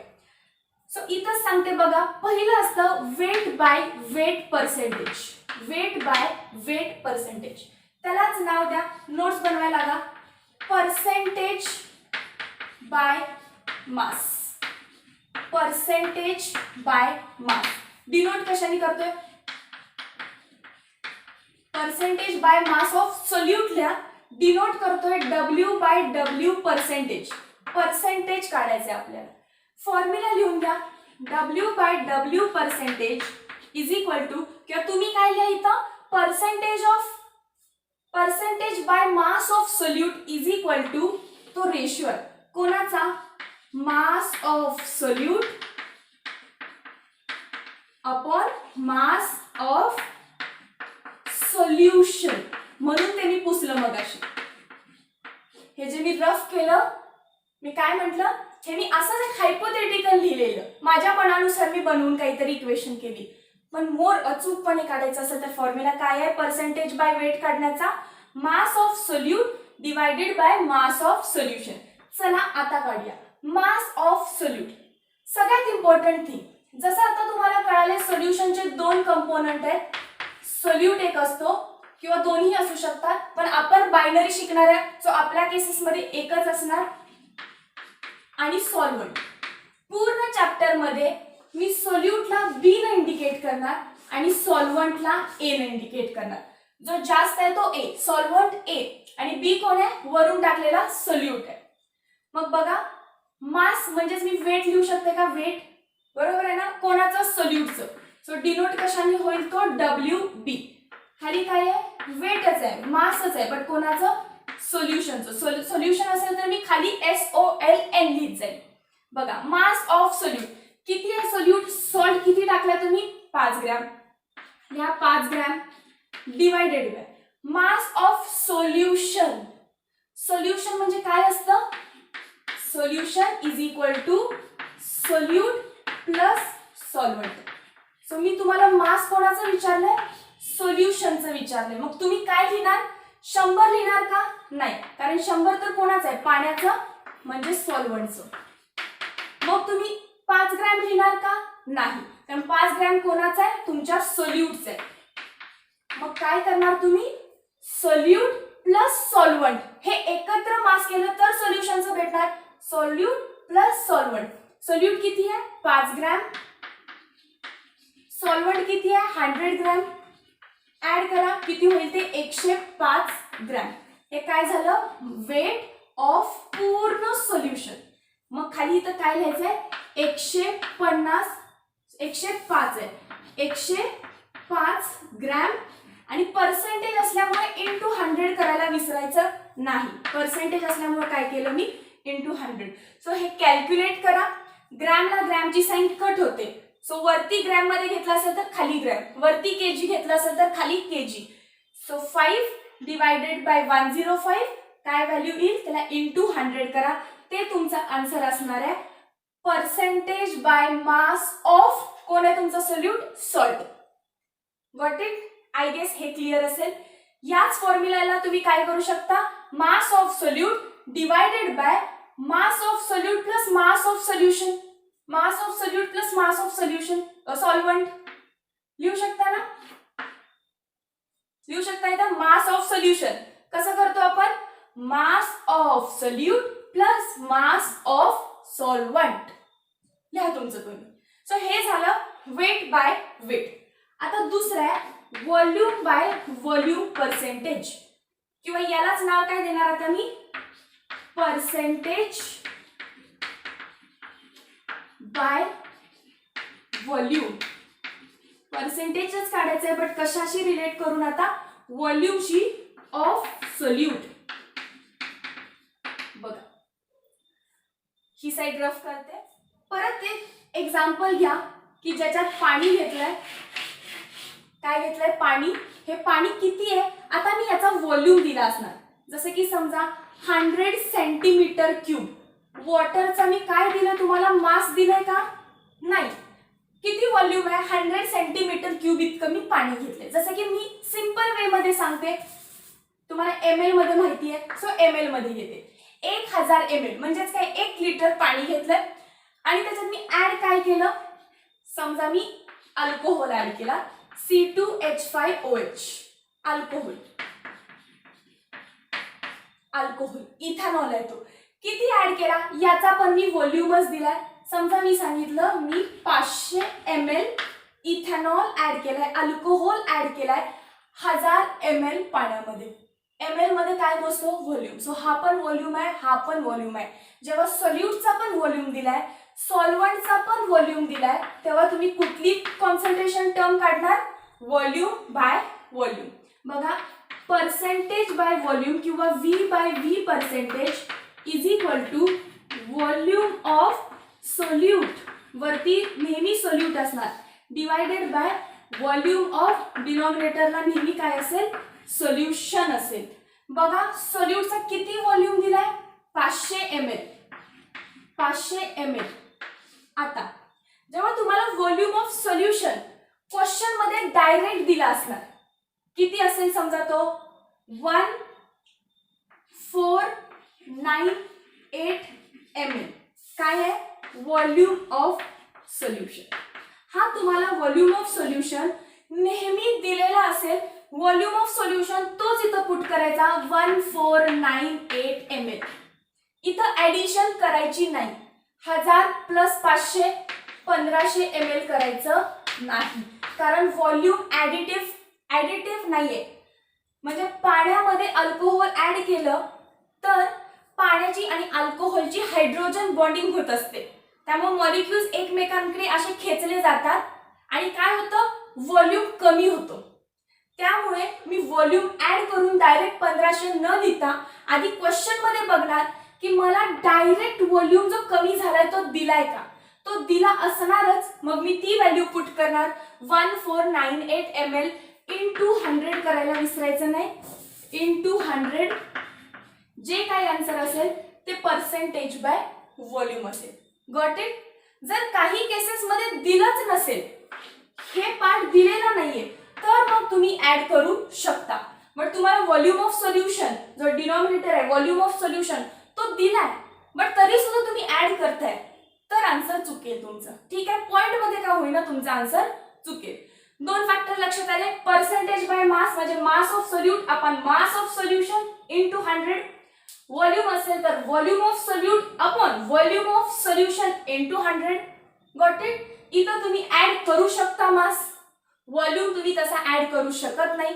सो इथं सांगते बघा, पहिलं असतं weight by weight percentage. Weight by weight percentage, त्यालाच नाव द्या, नोट्स बनवायला लागा, percentage by mass. Percentage by mass denote कशाने करतोय, पर्सेंटेज बाय मास ऑफ सोल्यूटला डिनोट करतोय W by W percentage. Percentage काढायचे आपल्याला, फॉर्म्युला लिहून घ्या, W by W percentage is equal to, किंवा तुम्ही काय लिहा इथं, percentage by mass of solute is equal to, तो रेशियो आहे कोणाचा, mass of solute upon mass of solution. म्हणून ते मी पुसलं मगाशी. हे जे मी रफ केलं, मी काय म्हटलं, हे मी असंच एक हायपोथेटिकल लिहिलेलं, माझ्या मनानुसार मी बनवून काहीतरी इक्वेशन केली. पण मोर अचूकपणे काढायचं असेल तर फॉर्म्युला काय आहे, पर्सेंटेज बाय वेट काढण्याचा, मास of solute divided by mass of solution. चला आता काढूया मास ऑफ सोल्यूट. सगळ्यात इम्पॉर्टंट थिंग, जसं आता तुम्हाला कळाले सोल्युशनचे दोन कंपोनंट आहेत, सोल्यूट एक असतो किंवा दोन्ही असू शकतात, पण आपण बायनरी शिकणार आहे, सो आपल्या केसेसमध्ये एकच असणार, आणि सॉल्व्हंट. पूर्ण चॅप्टर मध्ये मी सोल्यूटला बी ने इंडिकेट करणार आणि सॉल्व्हंटला ए ने इंडिकेट करणार. जो जास्त आहे तो ए, सॉल्व्हंट ए, आणि बी कोण आहे, वरून टाकलेला सोल्यूट आहे. मग बघा, मास म्हणजेच मी वेट लिहू शकते का, वेट, बरोबर आहे ना, कोणाचं, सोल्यूटचं. सो डिनोट कशाने होईल, तो WB. खाली काय आहे, वेटच आहे, मासच आहे, बट कोणाचं, सोल्युशनचं. सोल्युशन असेल तर मी खाली SOLN लिहित जाईल. बघा, मास ऑफ सोल्यूट किती आहे, सोल्यूट सॉल्ट किती टाकला तुम्ही, 5 ग्रॅम, या 5 gram divided by mass of solution. Solution म्हणजे काय असतं, solution is equal to solute plus solvent. So मी तुम्हाला मास कोणाचं विचारलंय, सोल्युशनचं विचारलंय. मग तुम्ही काय लिहिणार, 100 लिहिणार का, नाही, कारण 100 तर कोणाचं आहे, पाण्याचं, म्हणजे सॉल्व्हंटचं. मग तुम्ही 5 ग्रॅम लिहिणार का, नाही, कारण 5 ग्रॅम कोणाचा आहे, तुमच्या सोल्यूटचा आहे. मग काय करणार तुम्ही, सोल्यूट प्लस सॉल्व्हंट हे एकत्र मास केलं तर सोल्युशनचं भेटणार, सोल्यूट प्लस सॉल्व्हंट. सोल्यूट किती आहे, 5 ग्रॅम, सॉल्व्हंट किती आहे, 100 ग्रॅम, ऍड करा किती होईल ते, 105 ग्रॅम. हे काय झालं, वेट ऑफ पूर्ण सोल्युशन. मग खाली इथं काय लिहायचंय, 150, 105 आहे, 105 ग्रॅम, आणि पर्सेंटेज असल्यामुळे इंटू 100 करायला विसरायचं नाही. पर्सेंटेज असल्यामुळे काय केलं मी, इंटू 100. सो हे कॅल्क्युलेट करा, ग्रॅमला ग्रॅमची साइन कट होते, सो वरती ग्रॅम मध्ये घेतला असेल तर खाली ग्रॅम, वरती केजी घेतला असेल तर खाली केजी. सो 5 डिवायडेड बाय 105 काय व्हॅल्यू येईल, त्याला इंटू 100 करा, ते तुमचा आन्सर असणार आहे. पर्सेंटेज बाय मास ऑफ कोण आहे तुमचा solute, salt. Got it, I guess हे क्लिअर असेल. याच फॉर्म्युलाला तुम्ही काय करू शकता, mass of solute divided by mass of solute plus mass of solution. Mass of solute plus mass of solution, solvent लिहू शकता ना, लिहू शकता इथं मास ऑफ सोल्युशन. कसं करतो आपण, मास of solute plus mass of solvent लिहा तुमचं तुम्ही. सो हे झालं वेट बाय वेट. आता दुसरं आहे व्हॉल्यूम बाय व्हॉल्यूम पर्सेंटेज, किंवा यालाच नाव काय देणार आता मी, पर्सेंटेज बाय व्हॉल्यूम. पर्सेंटेजच काढायचं आहे, बट कशाशी रिलेट करून आता, व्हॉल्यूमशी ऑफ सोल्यूट. बघा ही साइड रफ करते, परत एक एक्झाम्पल घ्या की ज्याच्यात पाणी घेतलंय, काय घेतलंय, पाणी. हे पाणी किती आहे, आता मी याचा व्हॉल्यूम दिला असणार, जसं की समजा 100 सेंटीमीटर क्यूब. वॉटरचा मी काय दिलं तुम्हाला, मास दिलंय का, नाही, किती व्हॉल्यूम आहे 100 सेंटीमीटर क्यूब इतकं मी पाणी घेतले. जसं की मी सिंपल वे मध्ये सांगते, तुम्हाला ml मध्ये माहिती आहे, सो ml मध्ये घेते. 1000 ml म्हणजेच काय 1 लिटर पाणी घेतलं आणि त्याच्यात मी ऍड काय केलं, समजा मी अल्कोहोल ऍड केला C2H5OH अल्कोहोल. अल्कोहोल इथेनॉल आहे तो. किती ऍड केला याचा पण मी व्हॉल्यूमच दिलाय. समजा मी सांगितलं मी 500 ml इथेनॉल ऍड केलाय, अल्कोहोल ऍड केलाय 1000 ml पाण्यामध्ये. ml मध्ये काय बसतो व्हॉल्यूम. सो हा पण व्हॉल्यूम आहे, हा पण व्हॉल्यूम आहे. जेव्हा सोल्यूटचा पण व्हॉल्यूम दिलाय, सॉल्व्हंटचा पण व्हॉल्यूम दिलाय, तेव्हा तुम्ही कुठली कॉन्सन्ट्रेशन टर्म काढणार, व्हॉल्यूम बाय व्हॉल्यूम. बघा पर्सेंटेज बाय व्हॉल्यूम किंवा V by V percentage is equal to volume of solute, वरती नेहमी सोल्यूट असणार, डिवायडेड बाय व्हॉल्यूम ऑफ डिनॉमिनेटरला नेहमी काय असेल, सोल्युशन असेल. बघा सोल्यूटचा किती व्हॉल्यूम दिलाय 500 ml. 500 ml. आता जेव्हा तुम्हाला व्हॉल्यूम ऑफ सोल्युशन क्वेश्चन मध्ये डायरेक्ट दिला असणार, किती असेल समजा तो 1498 ml. काय आहे व्हॉल्यूम ऑफ सोल्युशन. हा तुम्हाला व्हॉल्यूम ऑफ सोल्युशन नेहमी दिलेला असेल, व्हॉल्यूम ऑफ सोल्युशन तोच इथं पुट करायचा 1498 ml. इथं ऍडिशन करायची नाही, 1000 प्लस 500 1500 ml करायचं नाही, कारण व्हॉल्यूम ऍडिटिव्ह नाहीये. म्हणजे पाण्यामध्ये अल्कोहोल ऍड केलं तर पाण्याची आणि अल्कोहोलची हायड्रोजन बॉन्डिंग होत असते, त्यामुळे मॉलिक्युल्स एकमेकांकडे असे खेचले जातात आणि काय होतं व्हॉल्यूम कमी होतो. त्यामुळे मी व्हॉल्यूम ऍड करून डायरेक्ट 1500 न लिहिता आधी क्वेश्चन मध्ये बघणार की मला डायरेक्ट व्हॉल्यूम जो कमी झालाय तो दिलाय का, तो दिला असणारच, मग मी ती व्हॅल्यू पुट करणार 1498 ml इंटू 100 करायला विसरायचं नाही, इंटू 100. जे काही आन्सर असेल ते पर्सेंटेज बाय व्हॉल्यूम असेल. Got it. जर काही केसेस मध्ये दिलंच नसेल, हे पार्ट दिलेला नाहीये, तर मग तुम्ही ऍड करू शकता. बट तुम्हाला व्हॉल्यूम ऑफ सोल्युशन जो डिनॉमिनेटर आहे व्हॉल्यूम ऑफ सोल्युशन तो दिलाय, बट तरी सुद्धा तुम्ही ऍड करताय, तर आन्सर चुकेल तुमचं. ठीक आहे, पॉइंट मध्ये का होईना तुमचा आन्सर चुकेल. 2 फॅक्टर लक्षात आले, पर्सेंटेज बाय मास म्हणजे मास of solute upon mass of solution into 100. Volume असेल तर volume of solute upon volume of solution into 100. Got it. इथं तुम्ही ऍड करू शकता मास, व्हॉल्यूम तुम्ही तसा ऍड करू शकत नाही.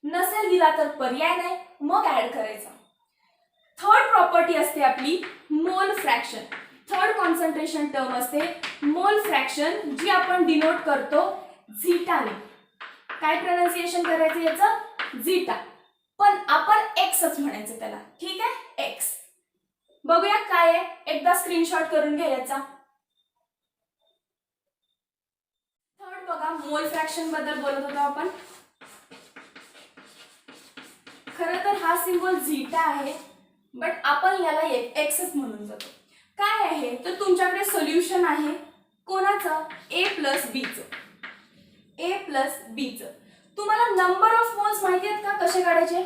नसेल दिला तर पर्याय नाही, मग ऍड करायचा. थर्ड प्रॉपर्टी असते आपली मोल फ्रॅक्शन. थर्ड कॉन्सन्ट्रेशन टर्म असते मोल फ्रॅक्शन, जी आपण डिनोट करतो झीटाने. काय प्रोनाउन्सिएशन करायचं याचं, झीटा, पण आपण एक्सच म्हणायचं त्याला. ठीक आहे, एक्स. बघूया काय आहे, एकदा स्क्रीनशॉट करून घ्या याचा. थर्ड बघा, मोल फ्रॅक्शन बद्दल बोलत होतो आपण. खरं तर हा सिंबल झीटा आहे, बट आपण याला एक्सच म्हणून जातो. काय आहे तर तुमच्याकडे सोल्युशन आहे कोणाचं, A प्लस बीचं. A प्लस बीचं. तुम्हाला नंबर ऑफ मोल्स माहिती आहेत का कसे काढायचे.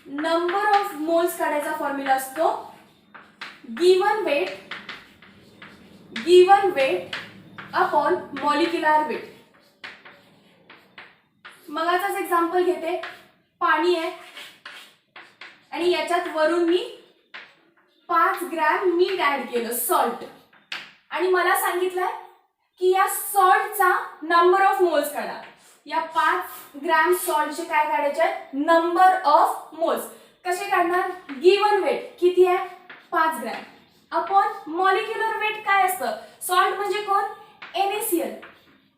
नंबर ऑफ मोल्स काढायचा फॉर्म्युला असतो given weight upon molecular weight. मगाचाच एक्झाम्पल घेते, पाणी आहे आणि याच्यात वरून मी 5 ग्रॅम मीठ ऍड केलं, सॉल्ट, आणि मला सांगितलंय की या सॉल्टचा नंबर ऑफ मोल्स काढा. या 5 ग्रॅम सॉल्टचे काय काढायचे, नंबर ऑफ मोल्स. कसे काढणार, गिवन वेट किती आहे 5 ग्रॅम अपॉन मॉलिक्युलर वेट काय असतं, सॉल्ट म्हणजे कोण, NaCl.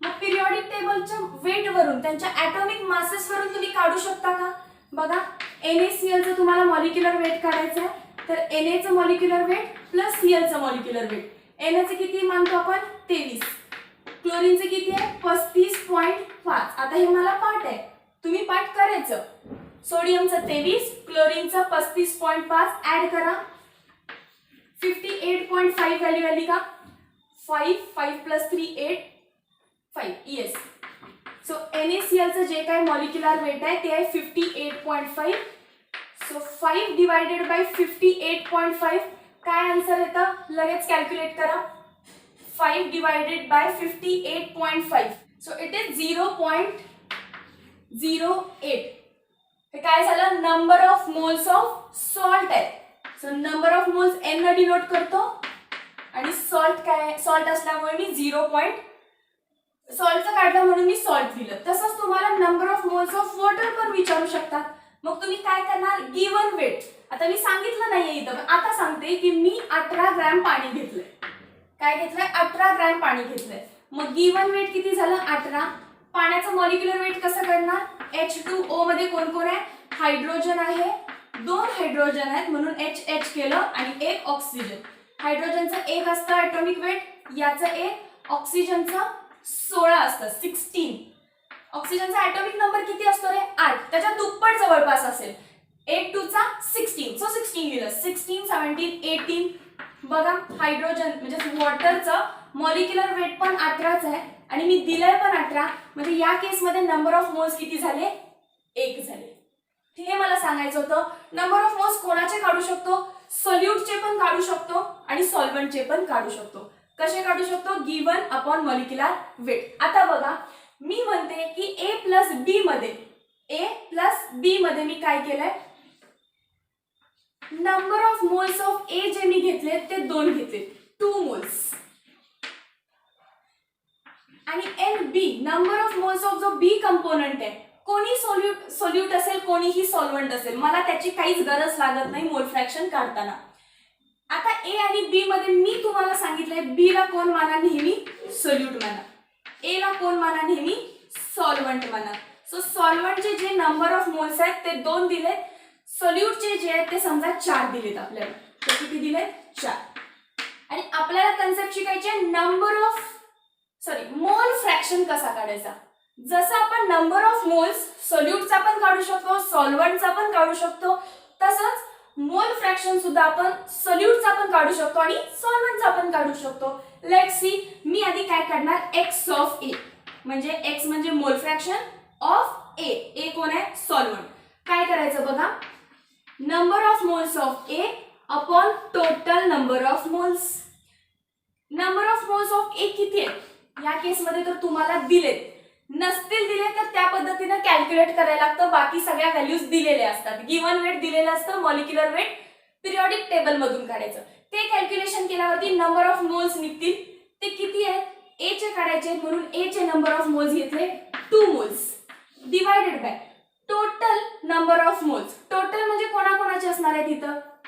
मग पिरियॉडिक टेबलच्या वेट वरून, त्यांच्या ॲटॉमिक मासेस वरून तुम्ही काढू शकता का. बघा NaCl चं तुम्हाला मॉलिक्युलर वेट काढायचं आहे, तर Na चं मॉलिक्युलर वेट प्लस Cl चं मॉलिक्युलर वेट. Na चं किती मानतो आपण 23, क्लोरीनचं किती आहे 35.5. आता हे मला पाठ आहे, तुम्ही पाठ करायचं. सोडियमचं 23, क्लोरीनचं 35.5 ऍड करा, 58.5 व्हॅल्यू आली का. 5 प्लस 3 8, 5 येस. सो NaClचं जे काय मॉलिक्युलर वेट आहे ते आहे 58.5. सो 5 डिवायडेड बाय 58.5 काय आन्सर येतं लगेच कॅल्क्युलेट करा. 5 divided by 58.5 so it is 0.08. हे काय झालं number of moles of salt आहे. So number of moles N ने डिनोट करतो आणि सॉल्ट काय सॉल्ट असल्यामुळे मी 0. सॉल्टचं काढलं म्हणून मी सॉल्ट दिलं. तसंच तुम्हाला number of moles of water पण विचारू शकतात. मग तुम्ही काय करणार गिवन वेट. आता मी सांगितलं नाहीये इथं पण आता सांगते की मी 18 ग्रॅम पाणी घेतलंय. काय घेतलंय 18 ग्रॅम पाणी घेतलंय. मग गिवन वेट किती झालं 18. पाण्याचं मॉलिक्युलर वेट कसं करणार H2O मध्ये कोण कोण आहे हायड्रोजन आहे 2 हायड्रोजन आहेत म्हणून HH केलं आणि 1 ऑक्सिजन. हायड्रोजनचं 1 असतं ॲटॉमिक वेट याचं 1 ऑक्सिजनचं 16 असतं 16. ऑक्सिजनचा ॲटॉमिक नंबर किती असतो रे 8 त्याच्या दुप्पट जवळपास असेल 8 2 चा 16 सो 16 लिहिलं 16 17 18. बघा हायड्रोजन म्हणजे वॉटरचं मॉलिक्युलर वेट पण 18च आहे आणि मी दिलंय पण 18 म्हणजे या केसमध्ये नंबर ऑफ मोल्स किती झाले 1 झाले. हे मला सांगायचं होतं. नंबर ऑफ मोल्स कोणाचे काढू शकतो सोल्यूटचे पण काढू शकतो आणि सॉल्व्हंटचे पण काढू शकतो. कसे काढू शकतो गिवन अपॉन मॉलिक्युलर वेट. आता बघा मी म्हणते की A प्लस B मध्ये मी काय केलंय number of moles of A जे मी घेतले ते 2 घेतले 2 मोल्स आणि NB number of moles of जो B कंपोनंट आहे कोणी सोल्यूट असेल कोणीही सॉल्व्हंट असेल मला त्याची काहीच गरज लागत नाही मोल फ्रॅक्शन काढताना. आता A आणि B मध्ये मी तुम्हाला सांगितलंय B ला कोण माना नेहमी सोल्यूट माना A ला कोण माना नेहमी सॉल्व्हंट माना. सो सॉल्व्हंटचे जे नंबर ऑफ मोल्स आहेत ते 2 दिलेत. सोल्यूटचे जे आहेत ते समजा 4 दिलेत आपल्याला. तर किती दिलेत 4. आणि आपल्याला कन्सेप्ट शिकायची आहे मोल फ्रॅक्शन कसा काढायचा. जसं आपण नंबर ऑफ मोल्स सोल्यूटचा पण काढू शकतो सॉल्व्हंटचा पण काढू शकतो तसंच मोल फ्रॅक्शन सुद्धा आपण सोल्यूटचा पण काढू शकतो आणि सॉल्व्हंटचा पण काढू शकतो. लेट्स सी मी आधी काय काढणार एक्स ऑफ ए म्हणजे एक्स म्हणजे मोल फ्रॅक्शन ऑफ ए कोण आहे सॉल्व्हंट. काय करायचं बघा number of moles of A upon total number of moles. Number of moles of A किती आहे या केसमध्ये तर तुम्हाला दिलेत नसतील दिले तर त्या पद्धतीने कॅल्क्युलेट करायला लागतं. बाकी सगळ्या व्हॅल्यूज दिलेल्या असतात. गिवन वेट दिलेलं असतं मॉलिक्युलर वेट पिरियॉडिक टेबल मधून काढायचं. ते कॅल्क्युलेशन केल्यावरती नंबर ऑफ मोल्स निघतील. ते किती आहेत ए चे काढायचे म्हणून ए चे नंबर ऑफ मोल्स घेतले 2 moles divided by total number of moles. Total म्हणजे कोणाकोणाचे असणार आहेत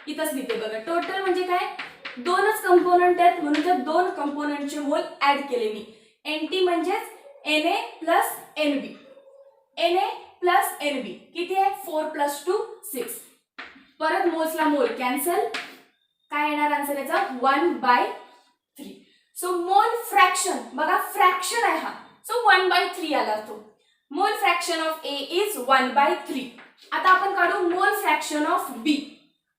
इथंच लिहिते बघा. टोटल म्हणजे काय 2च कंपोनंट आहेत म्हणून त्या 2 कंपोनंटचे मोल ऍड केले मी. NT म्हणजेच Na plus NB. Na plus NB किती आहे 4 + 2 6. परत मोल्सला मोल कॅन्सल. काय येणार आन्सर याचा 1/3. सो मोल फ्रॅक्शन बघा फ्रॅक्शन आहे हा सो 1/3 आला तो. मोल फ्रॅक्शन ऑफ A इज 1/3. आता आपण काढू मोल फ्रॅक्शन ऑफ B.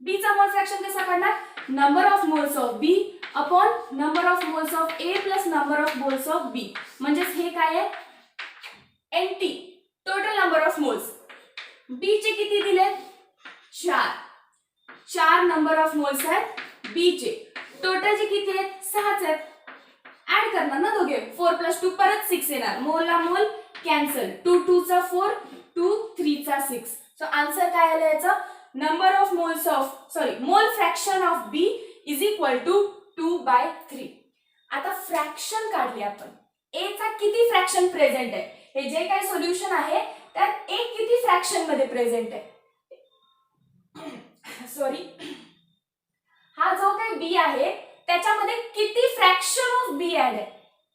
B चा मोल फ्रॅक्शन कसा काढणार number of moles of B upon number of moles of A plus number of moles of B म्हणजे हे काय आहे NT total number of moles. B चे किती दिले 4 नंबर ऑफ मोल्स आहेत B चे. टोटलचे किती आहेत 6च आहेत. ऍड करणार ना दोघे 4 + 2 परत 6 येणार. मोलला मोल कॅन्सल 2 2 चा 4 2 3 चा 6. सो आन्सर काय आलं याचं number of moles of mole fraction of B is equal to 2/3. आता फ्रॅक्शन काढली आपण A चा किती फ्रॅक्शन प्रेझेंट आहे. हे जे काही सोल्युशन आहे त्यात A किती फ्रॅक्शन मध्ये प्रेझेंट आहे हा जो काही B आहे त्याच्यामध्ये किती फ्रॅक्शन ऑफ B ऍड आहे.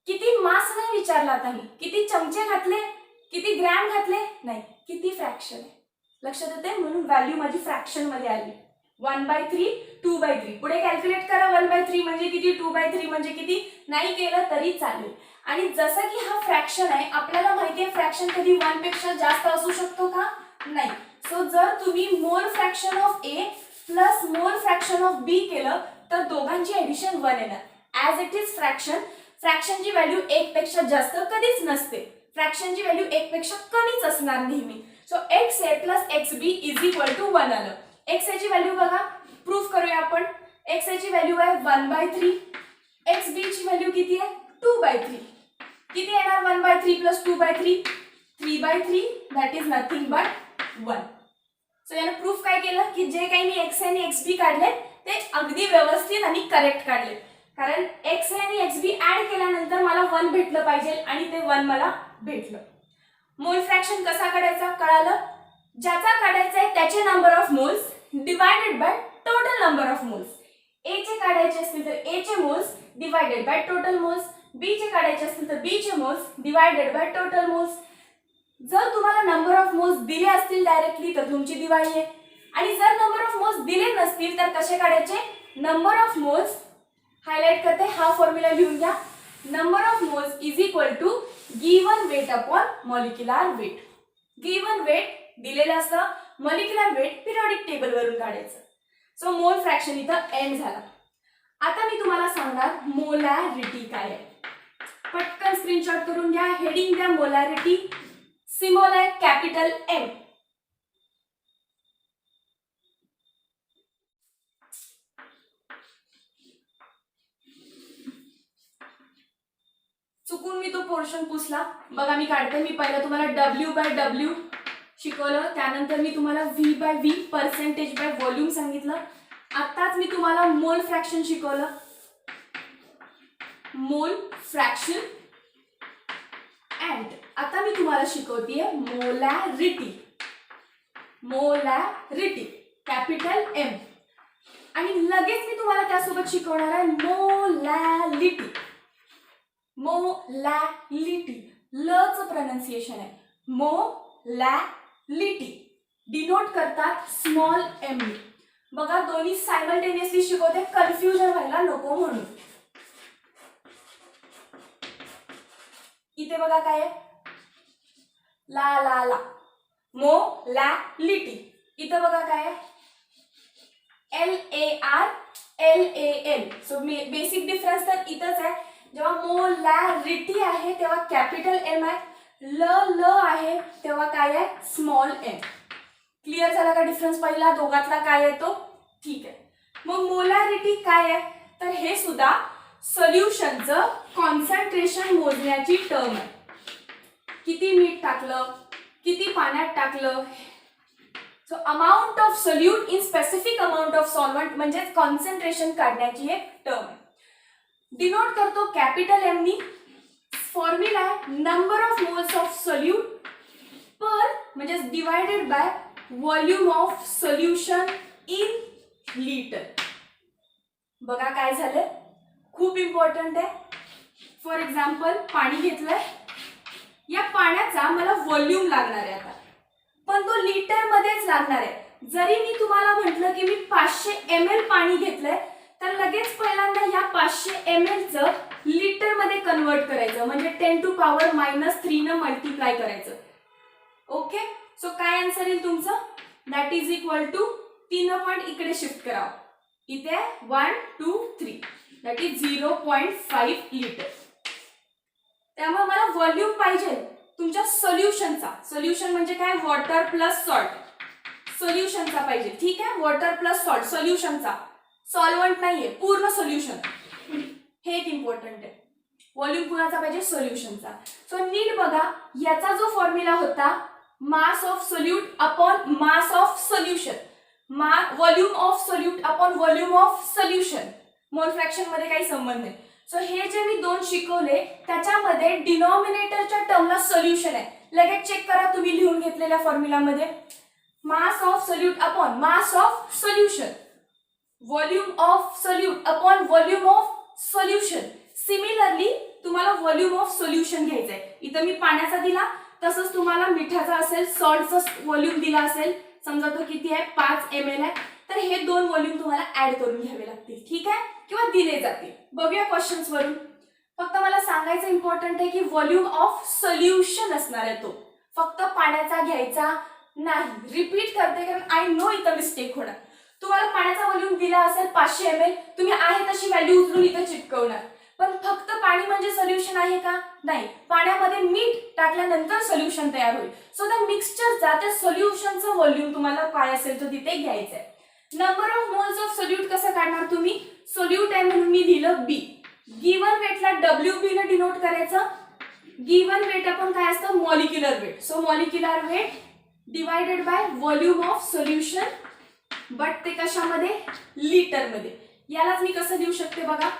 किती मास नाही विचारला आता मी किती चमचे घातले किती ग्रॅम घातले नाही किती फ्रॅक्शन आहे. लक्षात येते म्हणून व्हॅल्यू माझी फ्रॅक्शन मध्ये आली 1/3 2/3. पुढे कॅल्क्युलेट करा 1/3 म्हणजे किती 2/3 म्हणजे किती नाही केलं तरी चालेल. आणि जसं की हा फ्रॅक्शन आहे आपल्याला माहिती आहे फ्रॅक्शन कधी 1 पेक्षा जास्त असू शकतो का नाही. सो जर तुम्ही mole fraction of A plus mole fraction of B केलं तर दोघांची ऍडिशन 1 येणार. ऍज इट इज फ्रॅक्शन फ्रॅक्शनची व्हॅल्यू 1 पेक्षा जास्त कधीच नसते, फ्रॅक्शनची व्हॅल्यू 1 पेक्षा कमीच असणार नेहमी. So xa plus xb is equal to 1 आलं. xa ची व्हॅल्यू बघा, प्रूफ करूया आपण. xa ची व्हॅल्यू आहे 1/3, xb ची व्हॅल्यू किती आहे 2/3. किती येणार 1/3 plus 2/3? 3/3, that is nothing but 1. So यानं प्रूफ काय केलं की जे काही मी xa आणि xb काढले ते अगदी व्यवस्थित आणि करेक्ट काढले, कारण xa आणि xb ऍड केल्यानंतर मला 1 भेटलं पाहिजे आणि ते 1 मला भेटलं. मोल फ्रॅक्शन कसा काढायचा कळालं. ज्याचा काढायचा आहे त्याचे number of moles divided by total number of moles. A चे काढायचे असतील तर ए चे moles divided by total moles, B चे काढायचे असतील तर बी चे moles divided by total moles. जर तुम्हाला नंबर ऑफ मोल्स दिले असतील डायरेक्टली तर तुमची दिवाळी आहे, आणि जर नंबर ऑफ मोल्स दिले नसतील तर कसे काढायचे. नंबर ऑफ मोल्स हायलाइट करते, हा फॉर्म्युला लिहून घ्या. Number of moles is equal to given weight upon molecular weight. Given weight दिलेलं असतं, मॉलिक्युलर वेट पिरियडिक टेबल वरून काढायचं. सो मोल फ्रॅक्शन इथं एंड झाला. आता मी तुम्हाला सांगणार मोलॅरिटी काय आहे. पटकन स्क्रीनशॉट करून घ्या, हेडिंग द्या मोलॅरिटी, सिम्बॉल आहे कॅपिटल एम. चुकून मी तो पोर्शन पुसला, बघा मी काढते. मी पहिला तुम्हाला W/W शिकवलं, त्यानंतर मी तुम्हाला V/V पर्सेंटेज बाय व्हॉल्यूम सांगितलं. आताच मी तुम्हाला मोल फ्रॅक्शन शिकवलं. मोल फ्रॅक्शन अँड आता मी तुम्हाला शिकवतेय मोलॅरिटी. मोलॅरिटी कॅपिटल एम, आणि लगेच मी तुम्हाला त्यासोबत शिकवणार आहे मोलॅलिटी. मोलॅलिटी लचं प्रोनाउन्सिएशन आहे. मोलॅलिटी डिनोट करतात स्मॉल एम. बघा दोन्ही सायमल्टेनियसली शिकवते, कन्फ्युजन व्हायला नको म्हणून. इथे बघा काय आहे, ला ला ला मोलॅलिटी. इथं बघा काय आहे, LAR LAL. So basic difference तर इथंच आहे. जेव्हा मोलॅरिटी आहे तेव्हा कॅपिटल एम आहे, ल आहे तेव्हा काय आहे स्मॉल एम. क्लिअर झाला का डिफरन्स पहिला दोघातला काय आहे तो? ठीक आहे. मग मोलॅरिटी काय आहे तर हे सुद्धा सोल्युशनचं कॉन्सन्ट्रेशन मोजण्याची टर्म आहे. किती मीठ टाकलं, किती पाण्यात टाकलं. So amount of solute in specific amount of solvent म्हणजे कॉन्सन्ट्रेशन काढण्याची एक टर्म आहे. डिनोट करतो कॅपिटल एम नी. फॉर्म्युला आहे number of moles of solute per म्हणजे divided by volume of solution in litre. बघा काय झालं, खूप इम्पॉर्टंट आहे. फॉर एक्झाम्पल पाणी घेतलंय, या पाण्याचा मला व्हॉल्यूम लागणार आहे आता, पण तो लिटर मध्येच लागणार आहे. जरी मी तुम्हाला म्हटलं की मी 500 ml पाणी घेतलंय तर लगेच पहिल्यांदा या 500 ml चं लिटर मध्ये कन्वर्ट करायचं, म्हणजे 10⁻³ न मल्टिप्लाय करायचं. ओके. सो काय आन्सर येईल तुमचं, that is equal to 3 point इकडे शिफ्ट करा. इथे 1 2 3 दॅट इज 0.5 लिटर. त्यामुळे मला व्हॉल्यूम पाहिजे तुमच्या सोल्युशनचा. सोल्युशन म्हणजे काय, वॉटर प्लस सॉल्ट. सोल्युशनचा पाहिजे, ठीक आहे. वॉटर प्लस सॉल्ट सोल्युशनचा, सॉल्वंट नाहीये, पूर्ण सोल्युशन. हे एक इम्पॉर्टंट आहे. व्हॉल्यूम कुणाचा पाहिजे, सोल्युशनचा. सो नीट बघा, याचा जो फॉर्म्युला होता मास of solute upon mass of solution, volume of solute upon volume of solution. मोल फ्रॅक्शन मध्ये काही संबंध नाही. सो हे जे मी दोन शिकवले त्याच्यामध्ये डिनॉमिनेटरच्या टर्मला सोल्युशन आहे. लगेच चेक करा तुम्ही लिहून घेतलेल्या फॉर्म्युलामध्ये, mass of solute upon mass of solution, volume of solute upon volume of solution. Similarly तुम्हाला व्हॉल्यूम ऑफ सोल्युशन घ्यायचंय. इथं मी पाण्याचा दिला, तसंच तुम्हाला मिठाचा असेल, सॉल्टचा व्हॉल्यूम दिला असेल, समजा तो किती आहे 5 ml आहे, तर हे दोन व्हॉल्यूम तुम्हाला ऍड करून घ्यावे लागतील, ठीक आहे, किंवा दिले जातील. बघूया क्वेश्चन्स वरून. फक्त मला सांगायचं इम्पॉर्टंट आहे की व्हॉल्यूम ऑफ सोल्युशन असणार आहे, तो फक्त पाण्याचा घ्यायचा नाही. रिपीट करते कारण आय नो इथं मिस्टेक होणार. तुम्हाला पाण्याचा व्हॉल्यूम दिला असेल 500 ml, तुम्ही आहे तशी व्हॅल्यू उचलून इथं चिटकवणार, पण फक्त पाणी म्हणजे सोल्युशन आहे का? नाही. पाण्यामध्ये मीठ टाकल्यानंतर सोल्युशन तयार होईल. सो त्या मिक्सचरचा त्या सोल्युशनचं व्हॉल्यूम तुम्हाला काय असेल तो तिथे घ्यायचा आहे. Number of moles of solute कसं काढणार तुम्ही? सोल्यूट आहे म्हणून मी लिहिलं बी. गिवन वेटला WB ने डिनोट करायचं. गिवन वेट आपण काय असतं? Molecular weight. So molecular weight divided by volume of solution, but ते कशामध्ये? लिटर मध्ये. यालाच मी कसं लिहू शकते बघा,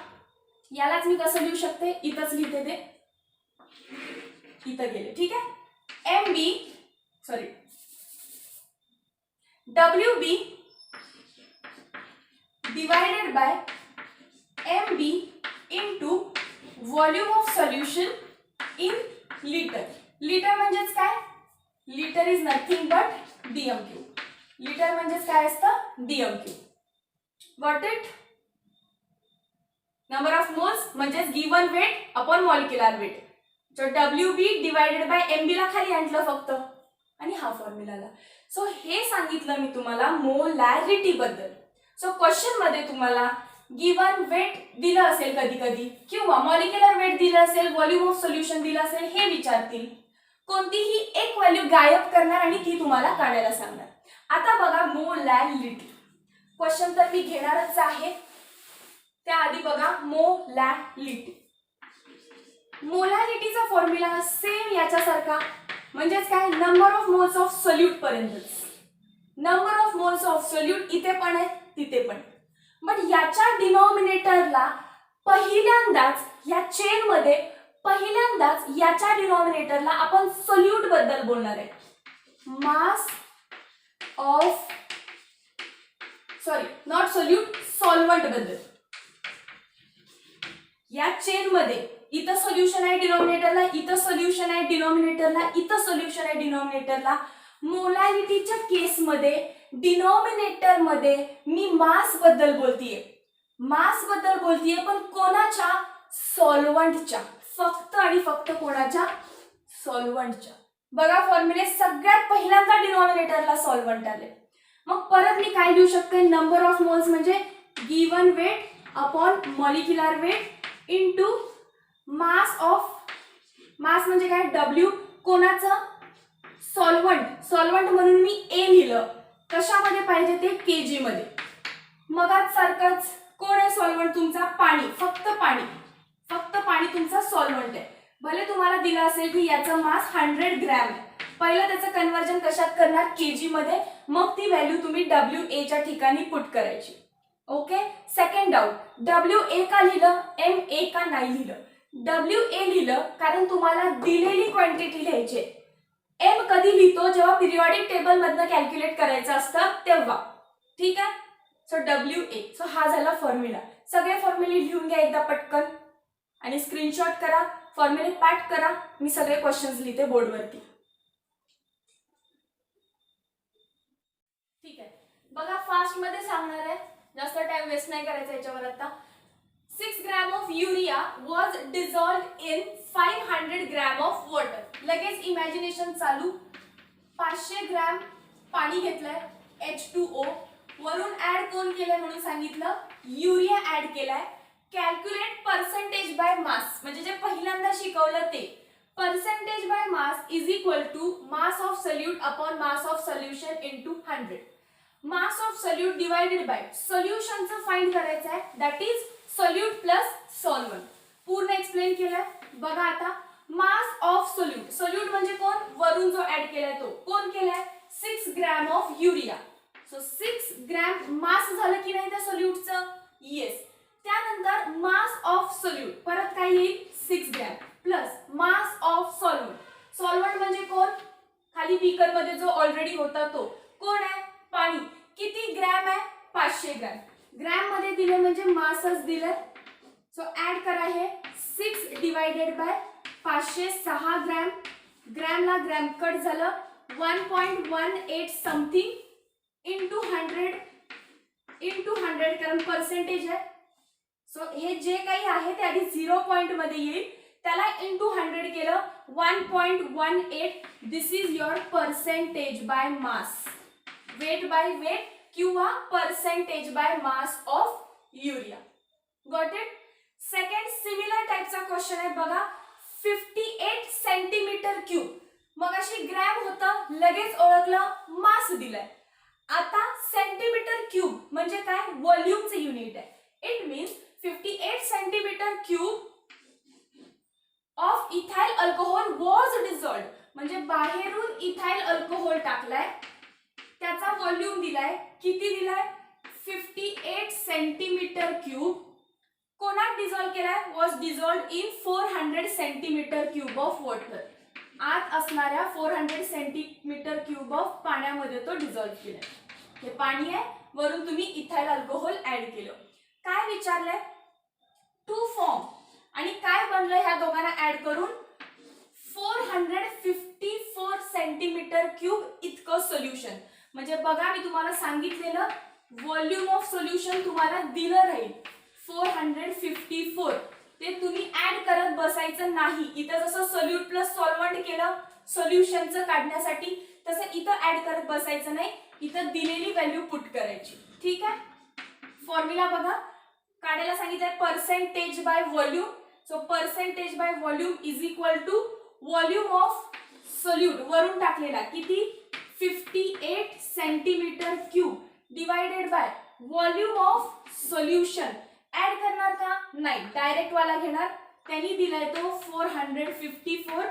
यालाच मी कसं लिहू शकते? इथंच लिहिते ते, इथं गेले. ठीक आहे. MB sorry WB divided by MB into volume of solution in liter. Litre म्हणजेच काय? Litre is nothing but DMQ. Litre म्हणजेच काय असतं? DMQ. Got it? Number of moles म्हणजेच given weight upon molecular weight. जो WB डिवाइडेड बाय MB ला खाली आणलं फक्त आणि हा फॉर्म्युलाला. सो हे सांगितलं मी तुम्हाला मोलॅरिटी बद्दल. सो क्वेश्चन मध्ये तुम्हाला गिवन वेट दिलं असेल कधी कधी, किंवा मॉलिक्युलर वेट दिलं असेल, व्हॉल्यूम ऑफ सोल्युशन दिलं असेल, हे विचारतील. कोणतीही एक व्हॅल्यू गायब करणार आणि ती तुम्हाला काढायला सांगणार. आता बघा मोलॅरिटी. क्वेश्चन तर मी घेणारच आहे, त्याआधी बघा मोलॅरिटी. मोलॅरिटीचा फॉर्म्युला सेम याच्यासारखा, म्हणजेच काय? Number of moles of solute पर्यंतच. Number of moles of solute इथे पण आहे, तिथे पण. बट याच्या डिनॉमिनेटरला पहिल्यांदाच, या चेन मध्ये पहिल्यांदाच याच्या डिनॉमिनेटरला आपण सोल्यूट बद्दल बोलणार आहे. Mass of not solute, solvent बद्दल. या चेन मध्ये इथं सोल्युशन आहे डिनॉमिनेटरला, इथं सोल्युशन आहे डिनॉमिनेटरला, इथं सोल्युशन आहे डिनॉमिनेटरला. मोलॅरिटीच्या केसमध्ये डिनॉमिनेटर मध्ये मी मास बद्दल बोलतीये, मास बद्दल बोलतीये, पण कोणाच्या? सॉल्व्हंटच्या. फक्त आणि फक्त कोणाच्या? सॉल्व्हंटच्या. बघा फॉर्म्युले सगळ्यात पहिल्यांदा डिनॉमिनेटरला सॉल्व्हंट आले. मग परत मी काय लिहू शकते? नंबर ऑफ मोल्स म्हणजे given weight upon molecular weight into mass of, mass म्हणजे काय? W. कोणाचं? सॉल्व्हंट. सॉल्व्हंट म्हणून मी A लिहिलं. कशामध्ये पाहिजे ते? kg मध्ये. मग आज सारखंच कोण आहे सॉल्व्हंट तुमचा? पाणी. फक्त पाणी, फक्त पाणी तुमचा सॉल्व्हंट आहे. भले तुम्हाला दिलं असेल की याचा मास 100 ग्रॅम आहे, पहिलं त्याचं कन्वर्जन कशात करणार? kg मध्ये. मग ती व्हॅल्यू तुम्ही WA च्या ठिकाणी पुट करायची. ओके. सेकंड डाऊट, WA का लिहिलं, MA का नाही लिहिलं? WA लिहिलं कारण तुम्हाला दिलेली क्वांटिटी लिहायची. M कधी लिहितो? जेव्हा पिरियॉडिक टेबल मधनं कॅल्क्युलेट करायचं असतं तेव्हा. ठीक आहे. So WA. सो हा झाला फॉर्म्युला. सगळे फॉर्म्युले लिहून घ्या एकदा पटकन आणि स्क्रीनशॉट करा, फॉर्म्युले पाठ करा. मी सगळे क्वेश्चन्स लिहिते बोर्डवरती. ठीक आहे. बघा फास्ट मध्ये सांगणार आहे, जास्त टाइम वेस्ट नाही करायचा याच्यावर. आता 6 gram of urea was dissolved in 500 gram of water. लगेच इमॅजिनेशन चालू. 500 ग्रॅम पाणी घेतलंय, H2O, वरून ऍड कोण केलंय म्हणून सांगितलं? युरिया ऍड केलाय. कॅल्क्युलेट पर्सेंटेज बाय मास, म्हणजे जे पहिल्यांदा शिकवलं ते. Percentage by mass is equal to mass of solute upon mass of solution into 100. Mass of solute divided by सोल्युशनचं फाइंड करायचं आहे, that is solute plus solvent. पूर्ण एक्सप्लेन केलंय. बघा आता मास ऑफ सोल्यूट. सोल्यूट म्हणजे कोण? वरून जो ऍड केलाय तो. कोण केलाय? 6 gram of urea. So 6 gram mass झालं की नाही त्या सोल्यूटचं? येस. त्यानंतर मास ऑफ सोल्यूट परत काय येईल? 6 gram plus mass of solvent. Solvent म्हणजे कोण? खाली बीकर मध्ये जो ऑलरेडी होता तो. कोण आहे? पाणी. किती ग्रॅम आहे? 500 ग्रॅम. ग्रॅम मध्ये दिले म्हणजे मासच दिले. सो ऍड करा हे 6 डिवाइडेड बाय 500, 6 ग्रॅम. ग्रॅमला ग्रॅम कट झालं. 1.18 समथिंग इंटू 100 कारण पर्सेंटेज आहे. सो हे जे काही आहे ते आधी 0 पॉइंट मध्ये येईल, त्याला इंटू 100 केलं. 1.18. This is your percentage by mass. Weight by weight किंवा percentage by mass of urea. Got it? Second similar टाइपचा क्वेश्चन आहे बघा, 58 सेंटीमीटर क्यूब. मग अशी ग्रॅम होतं, लगेच ओळखलं, मास दिलाय. आता सेंटीमीटर क्यूब म्हणजे काय, व्हॉल्यूमचे युनिट आहे. It means 58 centimetre cube of ethyl alcohol was dissolved, म्हणजे बाहेरून इथाइल अल्कोहोल टाकलाय, त्याचा व्हॉल्यूम दिलाय, किती दिलाय, 58 सेंटीमीटर क्यूब. कोणात डिझॉल्व केलाय, was dissolved in 400 centimetre cube of water. आत असणाऱ्या 400 सेंटीमीटर क्यूब ऑफ पाण्यामध्ये तो डिझॉल्व केलाय. हे पाणी आहे, वरून तुम्ही इथाइल अल्कोहोल ऍड केलं. काय विचारलंय, टू फॉर्म, आणि काय बनलं ह्या दोघांना ऍड करून, 454 सेंटीमीटर क्यूब इतकं सोल्युशन. म्हणजे बघा, मी तुम्हाला सांगितलेलं व्हॉल्यूम ऑफ सोल्युशन तुम्हाला दिलं राहील 454. ते तुम्ही ऍड करत बसायचं नाही. इथं जसं सोल्यूट प्लस सॉल्व्हंट केलं सोल्युशनचं काढण्यासाठी, तसं इथं ऍड करत बसायचं नाही. इथं दिलेली व्हॅल्यू पुट करायची. ठीक आहे. फॉर्म्युला बघा, काढायला सांगितलंय percentage by volume. So percentage by volume is equal to volume of solute वरून टाकलेला किती, 58 centimetre cube divided by volume of solution. Add करणार का, नाही, डायरेक्ट वाला घेणार. त्यांनी दिलाय तो 454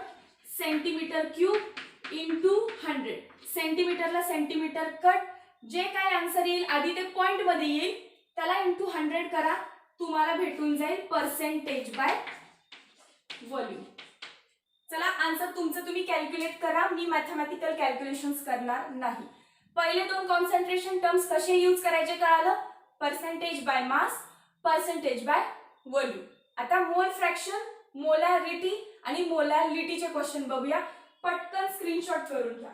सेंटीमीटर क्यूब इंटू 100. सेंटीमीटरला सेंटीमीटर कट, जे काय आन्सर येईल आधी ते पॉइंट मध्ये येईल, त्याला इंटू 100 करा, तुम्हाला भेटून जाईल पर्सेंटेज बाय व्हॉल्यूम. चला, आन्सर तुमचं तुम्ही कॅल्क्युलेट करा, मी मॅथमॅटिकल कॅल्क्युलेशन्स करणार नाही. पहिले दोन कॉन्सन्ट्रेशन टर्म्स कसे यूज करायचे कळालं, percentage by mass, percentage by volume. आता मोल फ्रॅक्शन, मोलॅरिटी आणि मोलॅलिटीचे क्वेश्चन बघूया. पटकन स्क्रीनशॉट करून घ्या.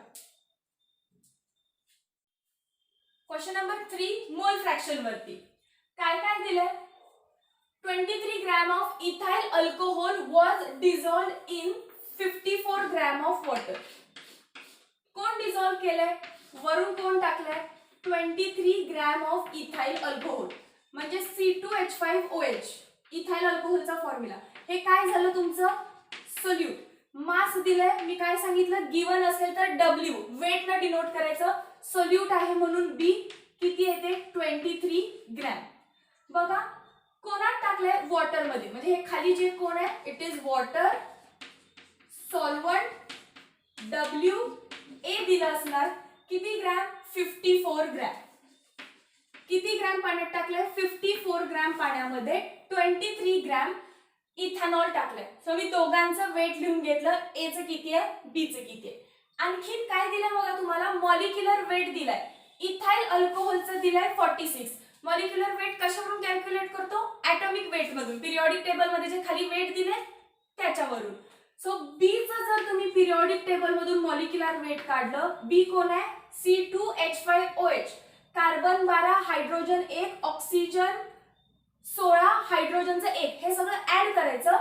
क्वेश्चन नंबर 3 मोल फ्रॅक्शन वरती काय काय दिलंय, 23 gram of ethyl alcohol was dissolved in 54 gram of water. कोण डिझॉल्व केलंय, वरून कोण टाकलंय, 23 ग्रॅम ऑफ इथाइल अल्कोहोल म्हणजे C2H5OH, इथाइल अल्कोहोलचा फॉर्म्युला. हे काय झालं तुमचं सोल्यूट. मास दिलंय, मी काय सांगितलं, गिवन असेल तर W वेट न डिनोट करायचं, सोल्यूट आहे म्हणून B, किती येते 23 ग्रॅम. बघा, कोणात टाकलंय, वॉटर मध्ये, म्हणजे हे खाली जे कोण आहे, it is water, solvent WA दिलं असणार, किती ग्रॅम, 54 ग्रॅम. किती ग्रॅम पाण्यात टाकलंय, 54 ग्रॅम पाण्यामध्ये 23 ग्रॅम इथेनॉल टाकलंय. सो मी दोघांचं वेट लिहून घेतलं, A चं किती आहे, B चं किती आहे. आणखीन काय दिलं बघा, तुम्हाला मॉलिक्युलर वेट दिलाय, इथाइल अल्कोहोलचं दिलाय 46. मॉलिक्युलर वेट कशावरून कॅल्क्युलेट करतो, ॲटॉमिक वेट मधून, पिरियॉडिक टेबल मध्ये जे खाली वेट दिले त्याच्यावरून. सो B चं जर तुम्ही पिरियॉडिक टेबल मधून मॉलिक्युलर वेट काढलं, B कोण आहे, C2H5OH, कार्बन 12, हायड्रोजन 1, ऑक्सिजन 16, हायड्रोजनचं 1, हे सगळं ऍड करायचं,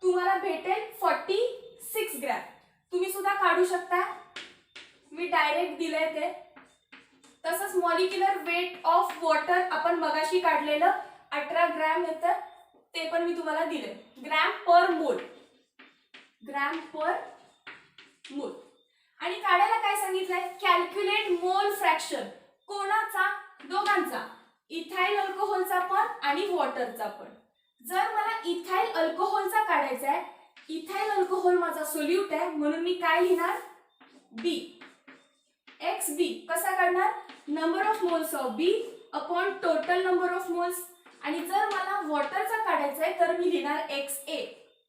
तुम्हाला भेटेल 46 ग्रॅम. तुम्ही सुद्धा काढू शकता, मी डायरेक्ट दिलंय ते. तसंच मॉलिक्युलर वेट ऑफ वॉटर आपण मगाशी काढलेलं 18 ग्रॅम येतं, ते पण मी तुम्हाला दिले, ग्रॅम पर मोल, ग्रॅम पर मोल. आणि काढायला काय सांगितलंय, कॅल्क्युलेट मोल फ्रॅक्शन. कोणाचा, दोघांचा, इथाइल अल्कोहोलचा पण आणि वॉटरचा पण. जर मला इथाइल अल्कोहोलचा काढायचा आहे, इथाइल अल्कोहोल माझा सोल्यूट आहे, म्हणून मी काय लिहिणार, B, XB. कसा काढणार, number of moles of B upon total number of moles. आणि जर मला वॉटरचा काढायचा आहे तर मी लिहिणार XA.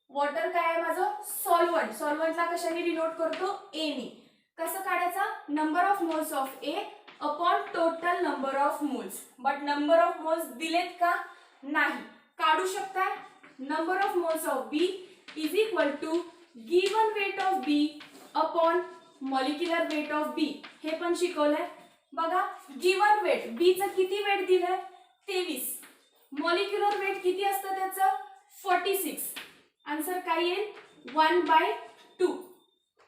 वॉटर काय आहे माझं, सॉल्व्हंट, सॉल्व्हंटला कशाने डिनोट करतो, A नी. कसं काढायचा, number of moles of A upon total number of moles. But number of moles दिलेत का, नाही. काढू शकता, number of moles of B is equal to given weight of B upon molecular weight of B. हे पण शिकवलंय बघा. Given weight, B चं किती वेट दिलंय, 23. मॉलिक्युलर वेट किती असतं त्याचं, 46. आन्सर काय येईल, 1/2,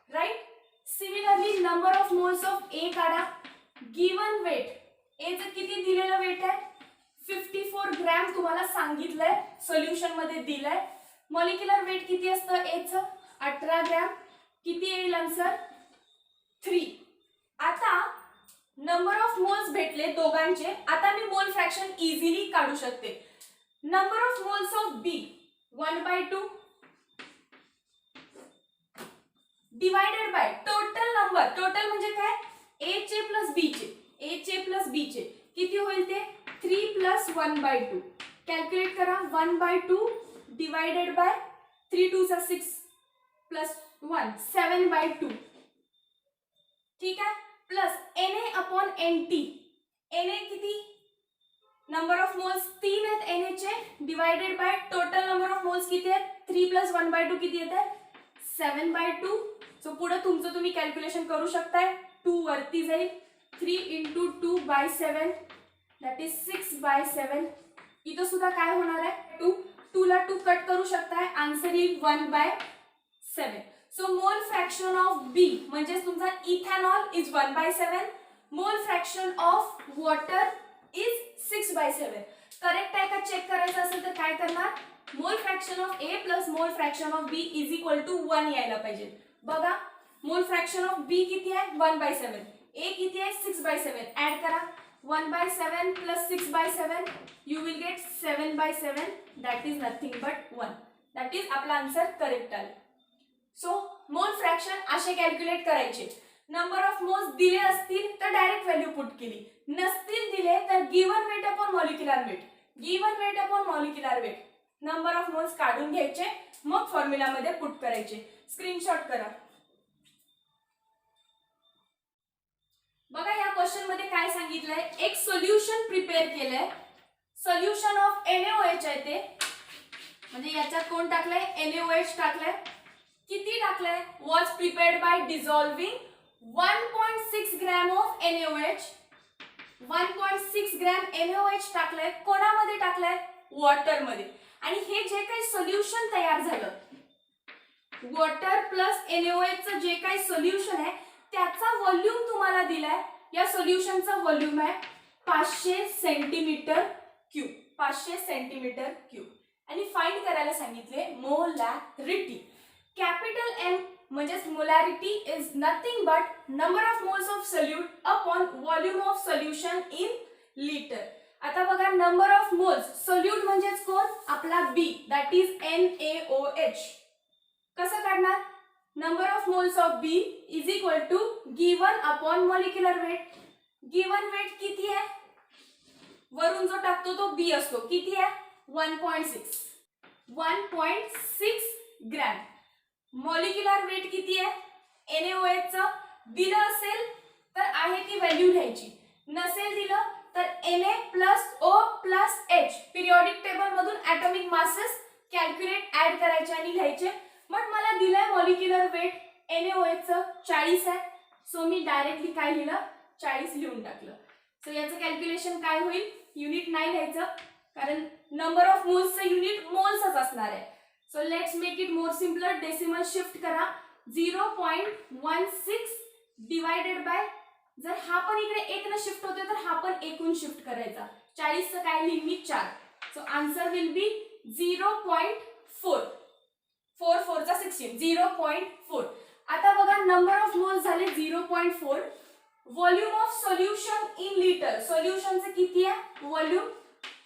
right. Similarly number of moles of A काढा, गिवन वेट, A चं किती दिलेलं वेट आहे, 54 ग्रॅम तुम्हाला सांगितलंय, सोल्युशन मध्ये दिलंय. मॉलिक्युलर वेट किती असतं एचं? 18 ग्रॅम. किती येईल आन्सर? 3. आता नंबर ऑफ मोल्स भेटले दोघांचे. आता मी मोल फ्रॅक्शन इझिली काढू शकते. Number of moles of B 1/2 divided by total number. Total म्हणजे काय? ए चे प्लस बी चे. ए चे प्लस बी चे किती होईल ते? 3 प्लस 1/2. कॅल्क्युलेट करा. 1/2 डिवाइडेड बाय 3 2 चा 6 प्लस 1 7/2. ठीक आहे. Plus Na upon Nt. Na किती? नंबर ऑफ मोल्स 3 आहेत Na चे, divided by total number of moles किती आहेत? 3 प्लस 1/2 किती येत आहे? 7/2. सो पुढे तुमचं तुम्ही कॅल्क्युलेशन करू शकताय. 2 वरती जाईल. 3 into 2/7 दॅट इज 6/7. इथं सुद्धा काय होणार आहे? 2 ला 2 कट करू शकताय. आन्सर येईल 1/7. सो मोल फ्रॅक्शन ऑफ बी म्हणजे तुमचा ethanol is 1/7. Mole fraction of water is 6/7. Correct आहे का चेक करायचं असेल तर काय करणार? Mole fraction of A plus mole fraction of B is equal to 1 यायला पाहिजे. बघा मोल फ्रॅक्शन ऑफ बी किती आहे? 1/7. ए किती आहे? 6/7. ऍड करा. 1/7 plus 6/7 you will get 7/7. that is nothing but 1. that is आपला आन्सर करेक्ट आला. सो मोल फ्रॅक्शन असे कॅल्क्युलेट करायचे. नंबर ऑफ मोल्स दिले असतील तर डायरेक्ट व्हॅल्यू पुट केली, नसतील दिले तर given weight upon molecular weight. Given weight upon molecular weight number of moles काढून घ्यायचे, मग फॉर्म्युला मध्ये पुट करायचे. स्क्रीनशॉट करा. बघा या क्वेश्चन मध्ये काय सांगितलंय? एक सोल्युशन प्रिपेअर केलंय. सोल्युशन ऑफ NaOH आहे ते, म्हणजे याच्यात कोण टाकलंय? NaOH टाकलंय. किती टाकलंय? Was prepared by dissolving 1.6 gram of NaOH. 1.6 gram NaOH टाकलंय. कोणामध्ये टाकलंय? वॉटर मध्ये. आणि हे जे काही सोल्युशन तयार झालं, वॉटर प्लस NaOH चं जे काही सोल्युशन आहे त्याचा व्हॉल्यूम तुम्हाला दिलाय. या सोल्युशनचा व्हॉल्यूम आहे 500 सेंटीमीटर क्यूब. 500 centimetre cube. आणि फाइंड करायला सांगितले मोलॅरिटी. कॅपिटल M म्हणजे molarity is nothing but number of moles of solute upon volume of solution in litre. आता बघा नंबर ऑफ मोल्स सोल्यूट म्हणजेच कोण? आपला बी दॅट इज NaOH. कसं काढणार? Number of moles of B is equal to given upon molecular weight. Given weight किती आहे? वरून जो टाकतो तो बी असतो. किती आहे? 1.6. 1.6 ग्रॅम. मॉलिक्युलर वेट किती आहे? NaOH चं दिलं असेल तर आहे ती व्हॅल्यू घ्यायची, नसेल दिलं तर Na plus O plus H periodic table मधून ॲटॉमिक मासेस कॅल्क्युलेट ऍड करायचे आणि लिहायचे. मग मला दिलंय मॉलिक्युलर वेट NaOH चं 40 आहे. सो मी डायरेक्टली काय लिहिलं? 40 लिहून टाकलं. सो याचं कॅल्क्युलेशन काय होईल? युनिट नाही लिहायचं कारण नंबर ऑफ मोल्सचं युनिट मोल्सच असणार आहे. So let's make it more simpler. Decimal shift करा. 0.16 डिवाइडेड बाय, जर हा पण इकडे 1 ने शिफ्ट होते तर हा पण 1 शिफ्ट करायचा. 40 चं काय लिहिन मी? 4. So answer will be 0.4. 4 4 चा 16 0.4. आता बघा नंबर ऑफ मोल्स झाले 0.4. Volume of solution in litre. सोल्युशनचं किती आहे? व्हॉल्यूम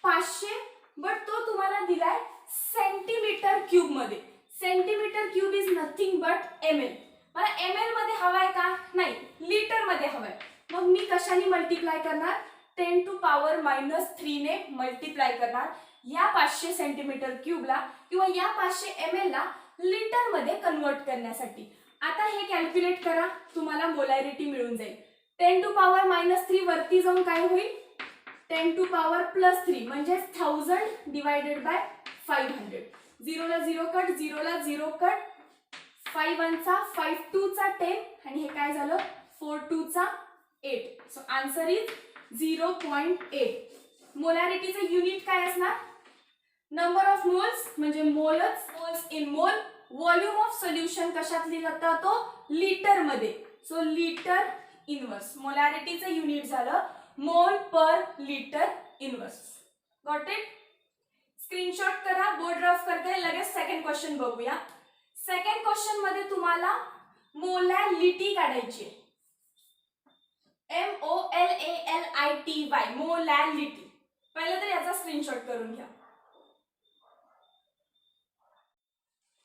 500, बट तो तुम्हाला दिलाय सेंटीमीटर क्यूब मध्ये. Centimetre cube is nothing but ml. मला ml मध्ये हवाय का? नाही, लिटर मध्ये हवाय. मग मी कशाने मल्टिप्लाय करणार? 10 to power -3 ने मल्टिप्लाय करणार या 500 सेंटीमीटर क्यूबला किंवा या 500 ml ला लिटर मध्ये कन्वर्ट करण्यासाठी. आता हे कॅल्क्युलेट करा, तुम्हाला मोलॅरिटी मिळून जाईल. 10 to power -3 वरती जाऊन काय होईल? 10 to power +3 म्हणजे 1000 डिवाइडेड बाय 500. 0 ला 0 कट, 0 ला 0 कट. 5 1 चा 5 2 चा 10 आणि हे काय झालं? 4 2 चा 8. So answer is 0.8. मोलॅरिटीचं युनिट काय असणार? नंबर ऑफ मोल्स म्हणजे मोलच. Moles in mole. Volume of solution कशात लिहिला जातो? लिटर मध्ये. So litre inverse. मोलॅरिटीचं युनिट झालं mole per litre inverse. Got it? Screenshot करा, बोर्ड ड्राफ्ट करते, लगेच सेकंड क्वेश्चन बघूया. सेकंड क्वेश्चन मध्ये तुम्हाला मोलॅलिटी काढायची आहे. MOLALITY, molality. पहिलं तर याचा स्क्रीनशॉट करून घ्या.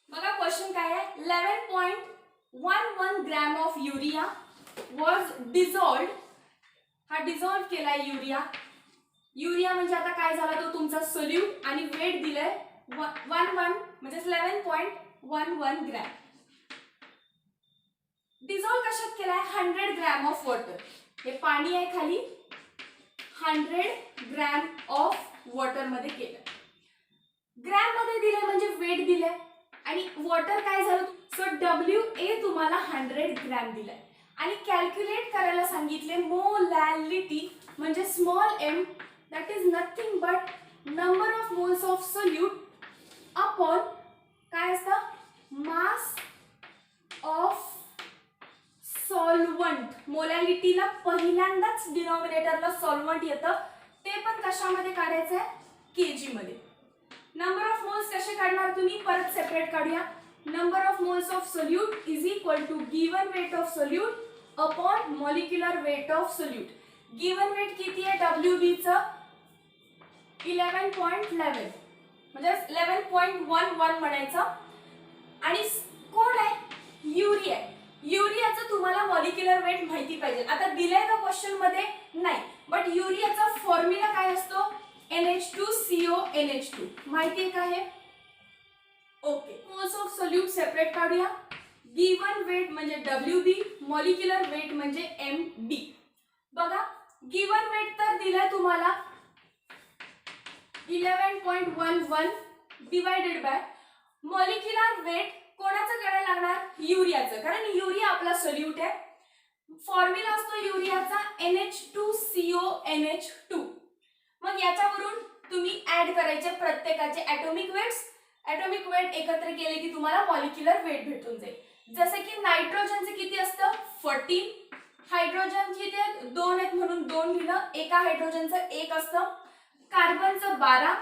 बघा क्वेश्चन काय आहे. 11.11 ग्रॅम ऑफ युरिया वॉज डिझॉल्व्ड. हा डिझॉल्व केलाय युरिया. युरिया म्हणजे आता काय झाला तो तुमचा सोल्यूट आणि वेट दिलाय 11 म्हणजे 11.11 ग्रॅम. डिझॉल्व कशात केलाय? 100 ग्रॅम ऑफ वॉटर. हे पाणी आहे खाली, 100 ग्रॅम ऑफ वॉटर मध्ये केलं. ग्रॅम मध्ये दिलंय म्हणजे वेट दिलंय आणि वॉटर काय झालं. सो WA तुम्हाला 100 ग्रॅम दिलाय आणि कॅल्क्युलेट करायला सांगितले मोलॅलिटी म्हणजे small m, that is nothing but number of moles of solute upon काय असतं मास ऑफ सॉल्वंट. मोलॅलिटीला पहिल्यांदाच डिनॉमिनेटरला सॉल्वंट येतं, ते पण कशामध्ये काढायचं आहे? केजी मध्ये. नंबर ऑफ मोल्स कसे काढणार तुम्ही? परत सेपरेट काढूया. Number of moles of solute is equal to given weight of solute upon molecular weight of solute. Given weight किती आहे WB चं? 11.11 म्हणजे 11.11 म्हणायचं. आणि कोण आहे? युरिया. युरियाचं तुम्हाला मॉलिक्युलर वेट माहिती पाहिजे. आता दिलंय का क्वेश्चन मध्ये? नाही, बट युरियाचा फॉर्म्युला काय असतो? NH2CONH2. माहिती आहे का हे? Okay. Moles of solute separate काढूया. गिवन वेट म्हणजे WB, मॉलिक्युलर वेट म्हणजे MB. बघा गिवन वेट तर दिलाय तुम्हाला 11.11 डिवाइडेड बाय मॉलिक्युलर वेट कोणाचं करायला लागणार? युरियाचं, कारण युरिया आपला सोल्यूट आहे. फॉर्म्युला असतो युरियाचा NH2CONH2. मग याच्यावरून तुम्ही ऍड करायचे प्रत्येकाचे ॲटॉमिक वेट्स. ॲटॉमिक वेट एकत्र केले की तुम्हाला मॉलिक्युलर वेट भेटून जाईल. जसे की नायट्रोजनचे किती असतं? 14. हायड्रोजन किती आहेत? 2 आहेत म्हणून 2 लिहिलं. एका हायड्रोजनचं 1 असतं. कार्बनचं 12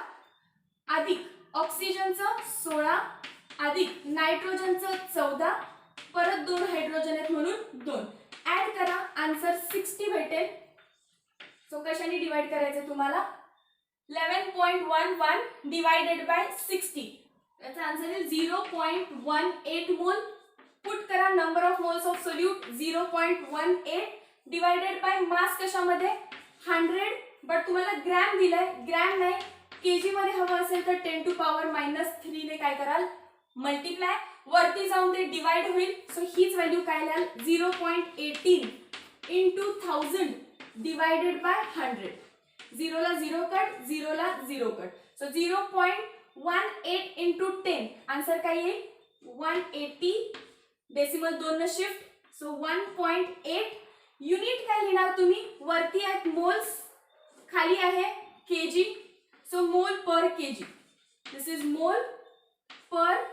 अधिक ऑक्सिजनचं 16 अधिक नायट्रोजनचं 14, परत 2 हायड्रोजन आहेत म्हणून 2. ऍड करा, आन्सर 60 भेटेल. सो कशाने डिवाइड करायचं तुम्हाला? 11.11 डिवाइडेड बाय 60. याचा आन्सर येईल 0.18 मोल. पुट करा number of moles of solute 0.18 divided by mass कशामध्ये? 100. बट तुम्हाला ग्रॅम दिलाय, ग्रॅम नाही. केजी मध्ये हवं असेल तर 10⁻³ ने काय कराल? मल्टिप्लाय. वरती जाऊन ते डिवाइड होईल. सो हीच व्हॅल्यू काय लिहाल? 0.18 इंटू 1000 डिवाइडेड बाय 100. 0 ला 0 कट, 0 ला 0 कट. सो 0.18 इंटू 10 आन्सर काय येईल? 180. डेसिमल 2 न शिफ्ट. सो 1.8. युनिट काय लिहिणार तुम्ही? वरती आहेत मोल्स, खाली आहे केजी. सो मोल पर KG. This is mole per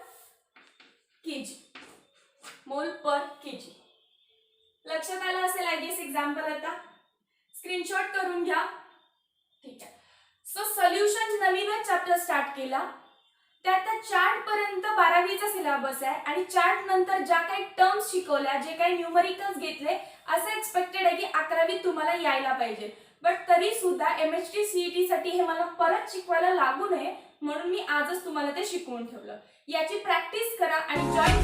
KG. मोल पर केजी. लक्षात आलं असेल आय गेस एक्झाम्पल. आता स्क्रीनशॉट करून घ्या. ठीक आहे. सो सोल्युशन नवीनच चॅप्टर स्टार्ट केला. त्यात चार्ट पर्यंत 12वीचा सिलेबस आहे आणि चार्ट नंतर ज्या काही टर्म्स शिकवल्या, जे काही न्यूमरिकल्स घेतले, असं एक्सपेक्टेड आहे की 11वीत तुम्हाला यायला पाहिजे. बट तरी सुद्धा MHT CET साठी हे मला परत शिकवायला लागू नये म्हणून मी आजच तुम्हाला ते शिकवून ठेवलं. याची प्रॅक्टिस करा आणि जॉईन